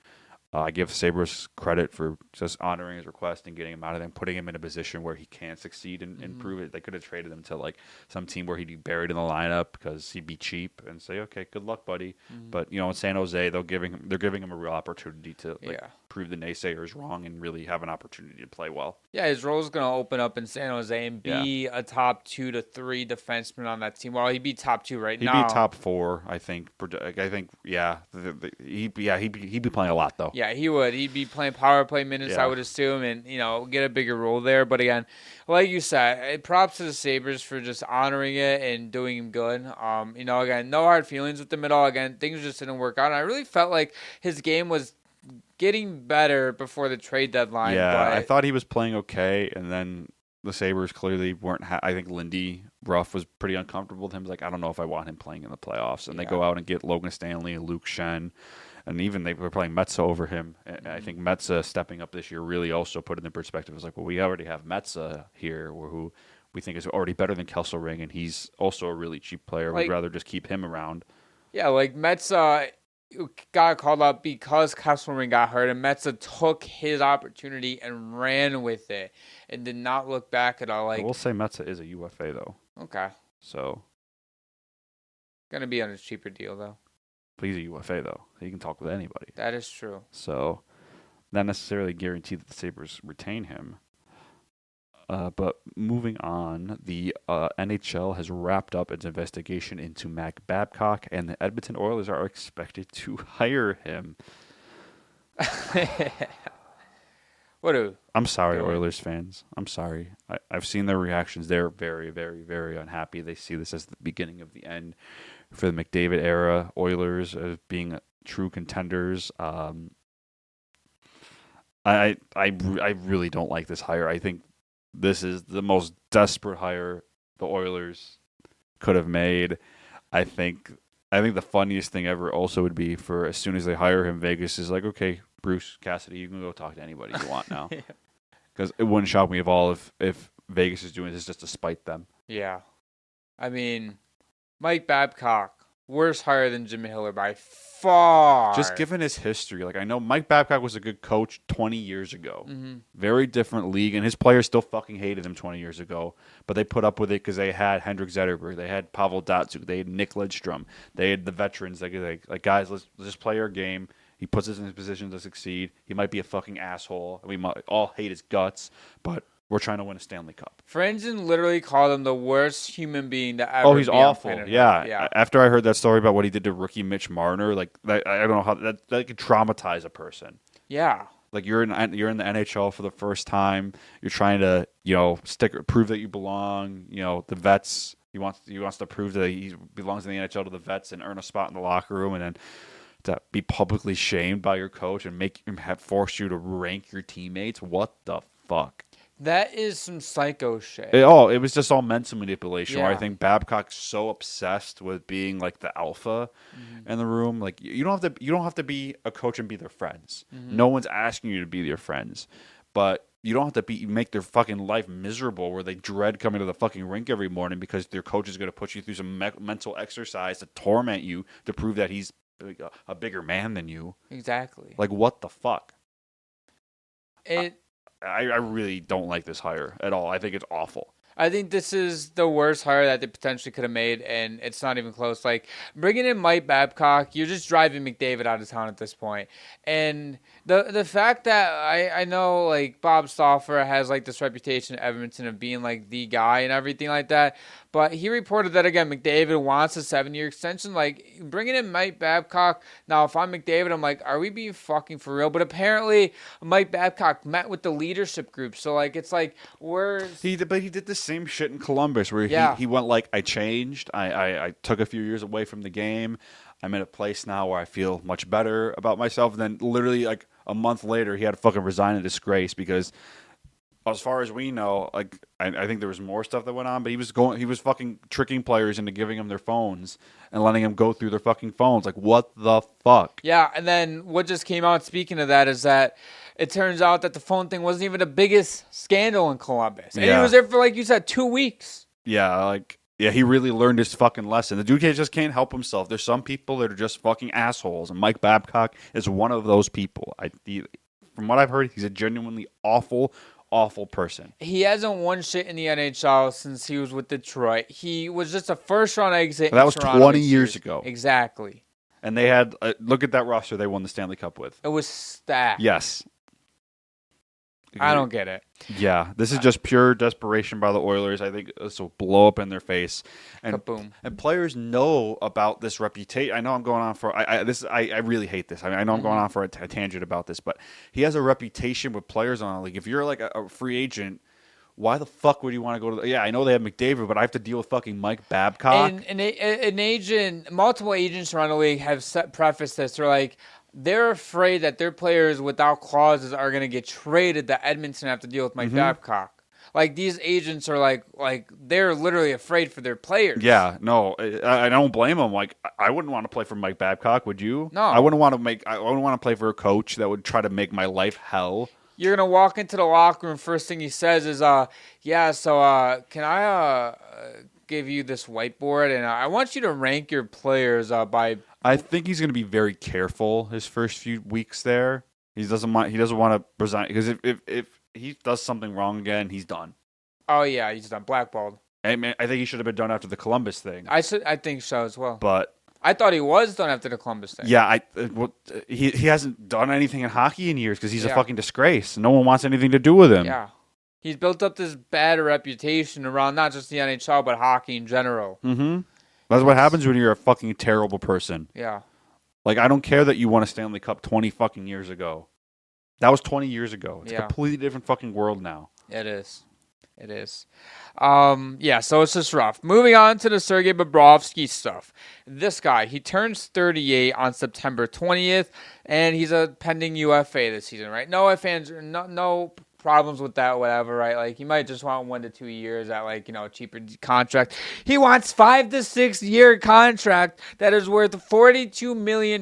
I give Sabres credit for just honoring his request and getting him out of there and putting him in a position where he can succeed and prove it. They could have traded him to like some team where he'd be buried in the lineup because he'd be cheap and say, okay, good luck, buddy. But in San Jose, they're giving him a real opportunity to prove the naysayers wrong and really have an opportunity to play well. Yeah, his role is going to open up in San Jose and be a top 2 to 3 defenseman on that team. Well, he'd be top 2 now. He'd be top 4, I think. He'd be playing a lot though. Yeah, he would. He'd be playing power play minutes, I would assume, and get a bigger role there. But again, like you said, props to the Sabres for just honoring it and doing him good. Again, no hard feelings with him at all. Again, things just didn't work out. And I really felt like his game was getting better before the trade deadline. Yeah, but I thought he was playing okay, and then the Sabres clearly weren't. I think Lindy Ruff was pretty uncomfortable with him. He's like, I don't know if I want him playing in the playoffs. And they go out and get Logan Stanley, Luke Shen, and even they were playing Metsa over him. And I think Metsa stepping up this year really also put it in perspective. It's like, well, we already have Metsa here, who we think is already better than Kesselring, and he's also a really cheap player. We'd rather just keep him around. Yeah, like Metsa got called up because Kesselring got hurt, and Metsa took his opportunity and ran with it and did not look back at all. I will say Metsa is a UFA, though. Okay. So. Going to be on a cheaper deal, though. But he's a UFA, though. He can talk with anybody. That is true. So, not necessarily guaranteed that the Sabres retain him. But moving on, the NHL has wrapped up its investigation into Mac Babcock, and the Edmonton Oilers are expected to hire him. I'm sorry, Oilers fans. I'm sorry. I've seen their reactions. They're very, very, very unhappy. They see this as the beginning of the end for the McDavid era. Oilers as being true contenders. I really don't like this hire. I think this is the most desperate hire the Oilers could have made. I think the funniest thing ever also would be for as soon as they hire him, Vegas is like, okay, Bruce Cassidy, you can go talk to anybody you want now. Because it wouldn't shock me at all if Vegas is doing this just to spite them. Yeah. I mean, Mike Babcock, worse hire than Jimmy Hiller by far. Just given his history. Like, I know Mike Babcock was a good coach 20 years ago. Mm-hmm. Very different league, and his players still fucking hated him 20 years ago. But they put up with it because they had Hendrik Zetterberg, they had Pavel Datsyuk, they had Nick Lidstrom, they had the veterans. Like guys, let's just play our game. He puts us in a position to succeed. He might be a fucking asshole. We might all hate his guts, but we're trying to win a Stanley Cup. Friendson literally called him the worst human being to ever. Oh, he's awful. Yeah. After I heard that story about what he did to rookie Mitch Marner, like I don't know how that could traumatize a person. Yeah. Like you're in the NHL for the first time. You're trying to prove that you belong. The vets. He wants to prove that he belongs in the NHL to the vets and earn a spot in the locker room, and then to be publicly shamed by your coach and force you to rank your teammates. What the fuck? That is some psycho shit. It was just all mental manipulation. Where I think Babcock's so obsessed with being like the alpha in the room. Like you don't have to be a coach and be their friends. Mm-hmm. No one's asking you to be their friends, but you don't have to make their fucking life miserable where they dread coming to the fucking rink every morning because their coach is going to put you through some mental exercise to torment you to prove that he's a bigger man than you. Exactly. Like what the fuck? I really don't like this hire at all. I think it's awful. I think this is the worst hire that they potentially could have made, and it's not even close. Like, bringing in Mike Babcock, you're just driving McDavid out of town at this point. And the fact that I know, like, Bob Stauffer has, like, this reputation in Edmonton of being, like, the guy and everything like that. But he reported that, again, McDavid wants a 7-year extension. Like, bringing in Mike Babcock, now, if I'm McDavid, I'm like, are we being fucking for real? But apparently, Mike Babcock met with the leadership group. So, like, it's like, where's... But he did the same shit in Columbus where he went like, I changed. I took a few years away from the game. I'm in a place now where I feel much better about myself. And then literally, like, a month later, he had to fucking resign in disgrace because... As far as we know, like I think there was more stuff that went on, but he was fucking tricking players into giving them their phones and letting them go through their fucking phones. Like, what the fuck? Yeah, and then what just came out, speaking of that, is that it turns out that the phone thing wasn't even the biggest scandal in Columbus. And he was there for, like you said, 2 weeks. Yeah, like, Yeah, he really learned his fucking lesson. The dude just can't help himself. There's some people that are just fucking assholes, and Mike Babcock is one of those people. From what I've heard, he's a genuinely awful person. He hasn't won shit in the NHL since he was with Detroit. He was just a first-round exit. That was Toronto 20 years ago. Exactly. And they had, look at that roster they won the Stanley Cup with. It was stacked. Yes. I don't get it. Yeah, this is just pure desperation by the Oilers. I think this will blow up in their face. And Kaboom. And players know about this reputation. I know I'm going on for I really hate this. I know I'm going on for a tangent about this, but he has a reputation with players on the league. If you're like a free agent, why the fuck would you want to go to? Yeah, I know they have McDavid, but I have to deal with fucking Mike Babcock. And an agent, multiple agents around the league have prefaced this. They're afraid that their players without clauses are going to get traded, that Edmonton have to deal with Mike Babcock. Like, these agents are like they're literally afraid for their players. Yeah, no, I don't blame them. Like, I wouldn't want to play for Mike Babcock, would you? No. I wouldn't want to play for a coach that would try to make my life hell. You're going to walk into the locker room, first thing he says is, can I give you this whiteboard, and I want you to rank your players by... I think he's going to be very careful his first few weeks there. He doesn't want to resign, because if he does something wrong again, he's done. Oh yeah, he's done, blackballed. I think he should have been done after the Columbus thing. I think so as well. But I thought he was done after the Columbus thing. Yeah, he hasn't done anything in hockey in years because he's a fucking disgrace. No one wants anything to do with him. Yeah. He's built up this bad reputation around not just the NHL, but hockey in general. Mm-hmm. That's what happens when you're a fucking terrible person. Yeah. Like, I don't care that you won a Stanley Cup 20 fucking years ago. That was 20 years ago. It's a completely different fucking world now. It is. So it's just rough. Moving on to the Sergei Bobrovsky stuff. This guy, he turns 38 on September 20th, and he's a pending UFA this season, right? No fans, no problems with that, whatever, right? Like, he might just want 1 to 2 years at, a cheaper contract. He wants 5 to 6 year contract that is worth $42 million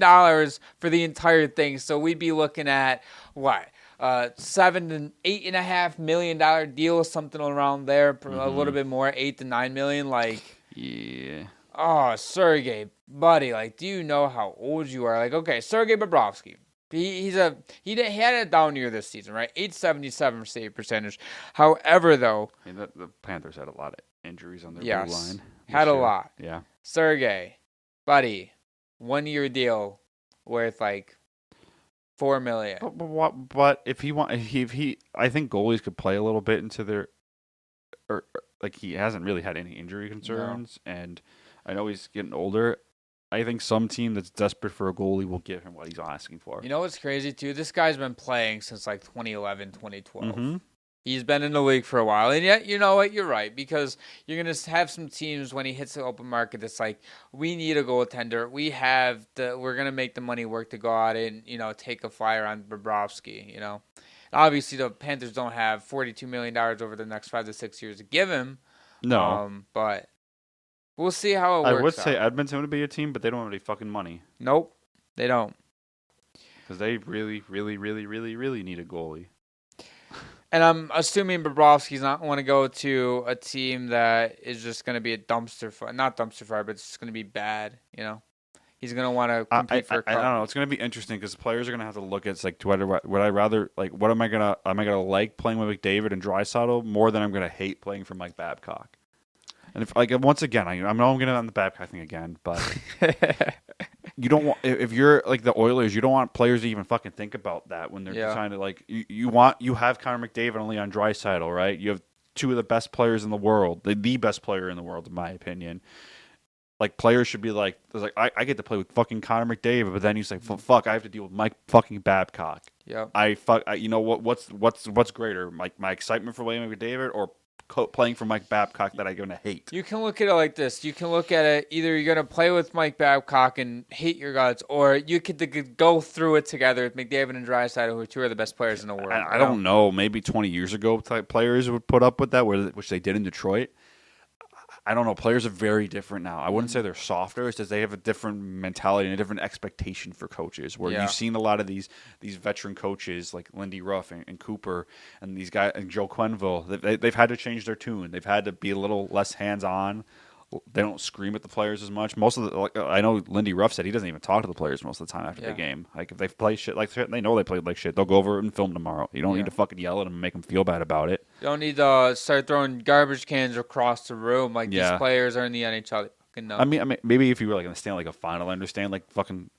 for the entire thing. So we'd be looking at, what? $7 to $8.5 million deal, something around there, a little bit more, $8 to $9 million. Yeah. Oh, Sergey, buddy, do you know how old you are? Okay, Sergei Bobrovsky. He had a down year this season, right? .877 save percentage. However, though, the Panthers had a lot of injuries on their blue line. Had a lot. Yeah. Sergey, buddy, 1 year deal worth $4 million. But if he I think goalies could play a little bit into their, he hasn't really had any injury concerns, and I know he's getting older. I think some team that's desperate for a goalie will give him what he's asking for. You know what's crazy too? This guy's been playing since 2011, 2012. Mm-hmm. He's been in the league for a while, and yet, you know what? You're right, because you're going to have some teams when he hits the open market that's we need a goaltender. We're going to make the money work to go out and, take a flyer on Bobrovsky, Obviously, the Panthers don't have $42 million over the next 5 to 6 years to give him. No. But we'll see how it works. I would say Edmonton would be a team, but they don't have any fucking money. Nope, they don't. Because they really, really, really, really, really need a goalie. And I'm assuming Bobrovsky's not want to go to a team that is just going to be a dumpster fire. Not dumpster fire, but it's just going to be bad, He's going to want to compete for a cup. I don't know. It's going to be interesting because players are going to have to look at would I rather, what am I going to like playing with McDavid and Draisaitl more than I'm going to hate playing for Mike Babcock? And if once again, I know I'm going to on the Babcock thing again, but you don't want, if you're the Oilers, you don't want players to even fucking think about that when they're trying to you have Connor McDavid and Leon Draisaitl, right? You have two of the best players in the world, the best player in the world, in my opinion. Players should be I get to play with fucking Connor McDavid, but then you say, fuck, I have to deal with Mike fucking Babcock. Yeah. What's greater, my excitement for William McDavid or playing for Mike Babcock that I'm going to hate? You can look at it like this. You can look at it, either you're going to play with Mike Babcock and hate your guts, or you could go through it together with McDavid and Draisaitl, who are two of the best players in the world. I don't know. Maybe 20 years ago, players would put up with that, which they did in Detroit. I don't know. Players are very different now. I wouldn't say they're softer. It's just they have a different mentality and a different expectation for coaches. Where you've seen a lot of these veteran coaches like Lindy Ruff and Cooper and these guys and Joe Quenneville. They've had to change their tune. They've had to be a little less hands on, they don't scream at the players as much. Most of I know Lindy Ruff said he doesn't even talk to the players most of the time after the game. Like if they play shit like shit, they know they played like shit. They'll go over it and film tomorrow. You don't need to fucking yell at them and make them feel bad about it. You don't need to start throwing garbage cans across the room like these players are in the NHL. They fucking know. I mean, maybe if you were like in the stand like a final, I understand like fucking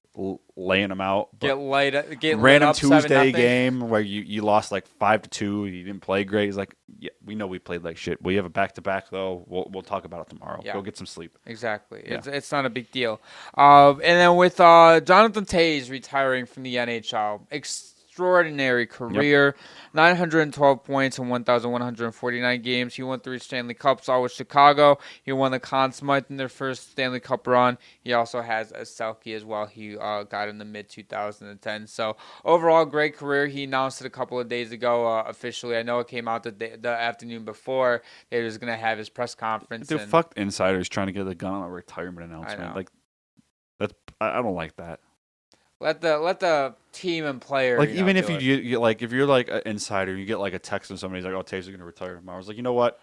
laying them out. Get random up Tuesday game where you lost like 5-2. You didn't play great. He's like, yeah, we know we played like shit. We have a back-to-back though. We'll talk about it tomorrow. Go get some sleep. Exactly. Yeah. It's not a big deal. And then with Jonathan Toews retiring from the NHL, extraordinary career, 912 points in 1,149 games. He won 3 Stanley Cups, all with Chicago. He won the Conn Smythe in their first Stanley Cup run. He also has a Selke as well. He got in the mid-2010. So overall, great career. He announced it a couple of days ago officially. I know it came out the afternoon before. They was going to have his press conference. Dude, fuck insiders trying to get a gun on a retirement announcement. Like, I don't like that. Let the team and player like even if you get like if you're like an insider, you get like a text from somebody who's like, "Oh, Taves is going to retire tomorrow." I was like, you know what?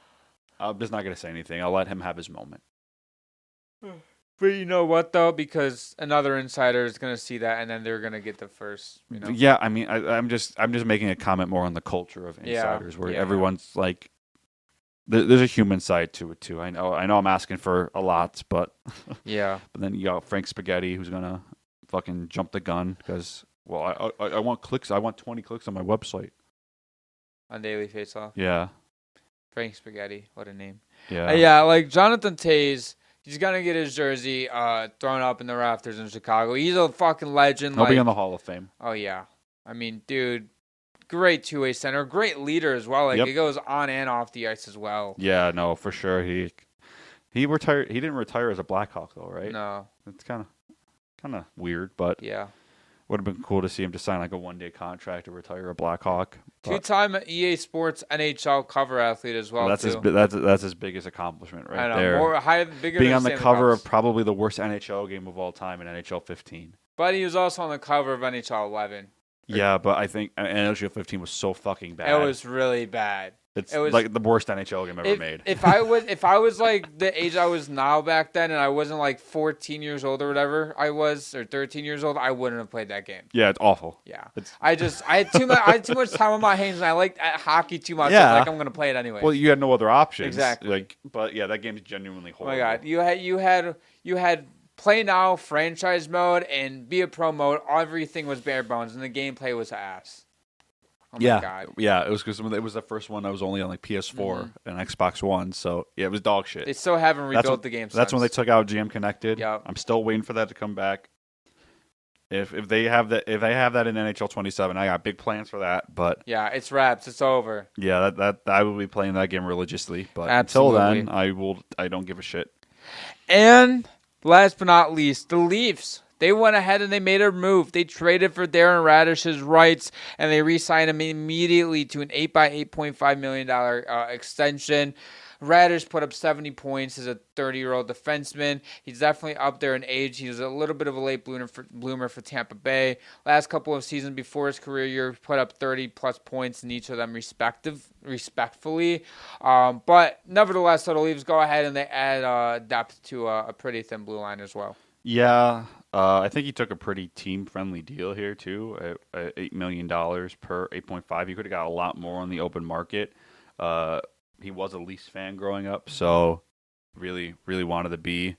I'm just not going to say anything. I'll let him have his moment. But you know what though, because another insider is going to see that, and then they're going to get the first. You know? Yeah, I mean, I'm just making a comment more on the culture of insiders, where everyone's like, there's a human side to it too. I know I'm asking for a lot, but yeah. But then you got Frank Spaghetti, who's gonna fucking jump the gun because, well, I want clicks. I want 20 clicks on my website. On Daily Faceoff. Yeah. Frank Spaghetti, what a name. Yeah. Like Jonathan Toews, he's gonna get his jersey thrown up in the rafters in Chicago. He's a fucking legend. He'll be in the Hall of Fame. Oh yeah. I mean, dude, great two-way center, great leader as well. Like he goes on and off the ice as well. Yeah, no, for sure. He retired. He didn't retire as a Blackhawk though, right? No. It's kind of weird, but yeah, would have been cool to see him just sign like a one-day contract to retire a Blackhawk. Two-time EA Sports NHL cover athlete as well. That's his biggest accomplishment right there. Bigger being than on the cover of probably the worst NHL game of all time in NHL 15. But he was also on the cover of NHL 11. Yeah, but I think NHL 15 was so fucking bad. It was really bad. It was like the worst NHL game ever made. If I was like the age I was now back then, and I wasn't like 14 years old or whatever I was, or 13 years old, I wouldn't have played that game. Yeah, it's awful. Yeah, I had too much time on my hands, and I liked hockey too much. Yeah. Like I'm gonna play it anyway. Well, you had no other options. Exactly. But yeah, that game's genuinely horrible. Oh my god, you had play now, franchise mode, and be a pro mode. Everything was bare bones, and the gameplay was ass. Oh my God. Yeah, it was because it was the first one that was only on like PS4 and Xbox One, so yeah, it was dog shit. They still haven't rebuilt the game. That's when they took out GM Connected. Yep. I'm still waiting for that to come back. If they have that in NHL 27, I got big plans for that. But yeah, it's wraps. It's over. Yeah, that I will be playing that game religiously. But Absolutely. Until then, I don't give a shit. And last but not least, the Leafs. They went ahead and they made a move. They traded for Darren Radish's rights, and they re-signed him immediately to an $8.5 million extension. Radish put up 70 points as a 30-year-old defenseman. He's definitely up there in age. He was a little bit of a late bloomer for Tampa Bay. Last couple of seasons before his career year, put up 30-plus points in each of them respectfully. But nevertheless, so the Leafs go ahead and they add depth to a pretty thin blue line as well. Yeah, I think he took a pretty team-friendly deal here, too, at $8 million per 8.5. He could have got a lot more on the open market. He was a Leafs fan growing up, so really, really wanted to be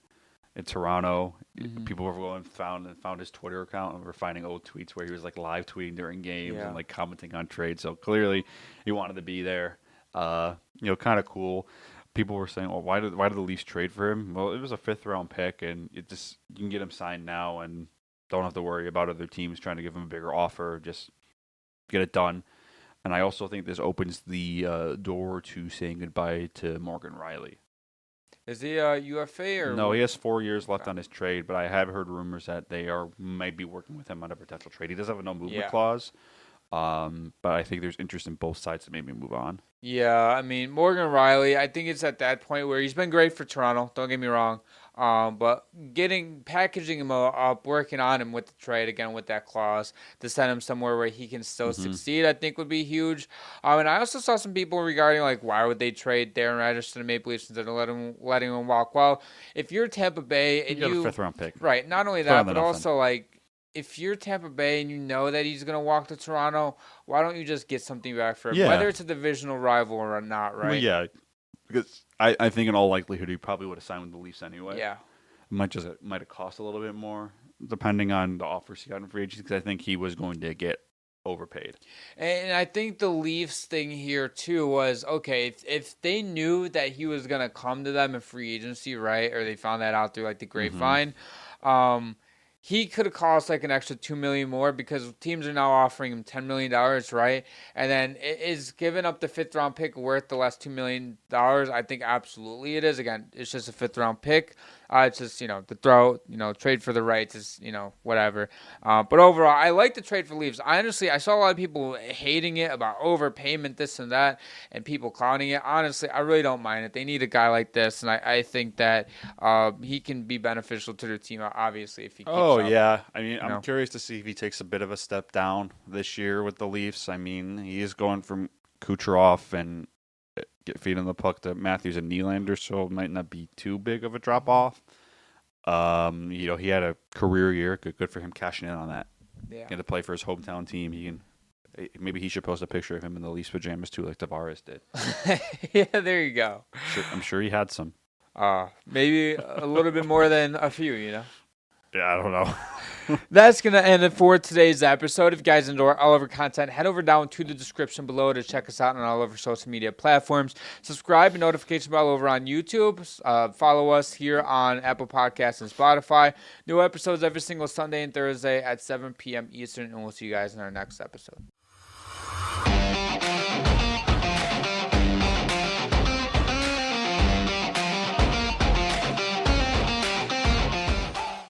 in Toronto. Mm-hmm. People were going found his Twitter account and were finding old tweets where he was like live tweeting during games and like commenting on trades. So clearly, he wanted to be there. Kind of cool. People were saying, "Well, why did the Leafs trade for him?" Well, it was a 5th-round pick, and you can get him signed now and don't have to worry about other teams trying to give him a bigger offer. Just get it done. And I also think this opens the door to saying goodbye to Morgan Riley. Is he a UFA or no? He has 4 years left on his trade, but I have heard rumors that they might be working with him on a potential trade. He does have a no movement clause, but I think there's interest in both sides to maybe move on. Yeah, I mean Morgan Riley. I think it's at that point where he's been great for Toronto. Don't get me wrong. But packaging him up, working on him with the trade again with that clause to send him somewhere where he can still succeed, I think would be huge. And I also saw some people regarding like why would they trade Darren Radisson to the Maple Leafs instead of letting him walk? Well, if you're Tampa Bay and you got a 5th-round pick, right? Not only that, but also like if you're Tampa Bay and you know that he's going to walk to Toronto, why don't you just get something back for him? Yeah. Whether it's a divisional rival or not, right? Well, yeah, because I think in all likelihood he probably would have signed with the Leafs anyway. Yeah. It might have cost a little bit more depending on the offers he got in free agency because I think he was going to get overpaid. And I think the Leafs thing here too was, okay, if they knew that he was going to come to them in free agency, right, or they found that out through like the grapevine, he could have cost like an extra $2 million more because teams are now offering him $10 million, right? And then is giving up the 5th-round pick worth the last $2 million? I think absolutely it is. Again, it's just a 5th-round pick. It's just, the throw, trade for the rights is, whatever. But overall, I like the trade for Leafs. Honestly, I saw a lot of people hating it about overpayment, this and that, and people clowning it. Honestly, I really don't mind it. They need a guy like this, and I think that he can be beneficial to their team, obviously, if he keeps up. Yeah. I mean, I'm curious to see if he takes a bit of a step down this year with the Leafs. I mean, he is going from Kucherov and feeding the puck to Matthews and Nylander, so it might not be too big of a drop off. He had a career year. Good for him cashing in on that. Yeah. Get to play for his hometown team. Maybe he should post a picture of him in the Leafs pajamas too, like Tavares did. Yeah, there you go. I'm sure he had some. Maybe a little bit more than a few, Yeah, I don't know. That's going to end it for today's episode. If you guys enjoy all of our content, head over down to the description below to check us out on all of our social media platforms. Subscribe and notification bell over on YouTube. Follow us here on Apple Podcasts and Spotify. New episodes every single Sunday and Thursday at 7 p.m. Eastern, and we'll see you guys in our next episode.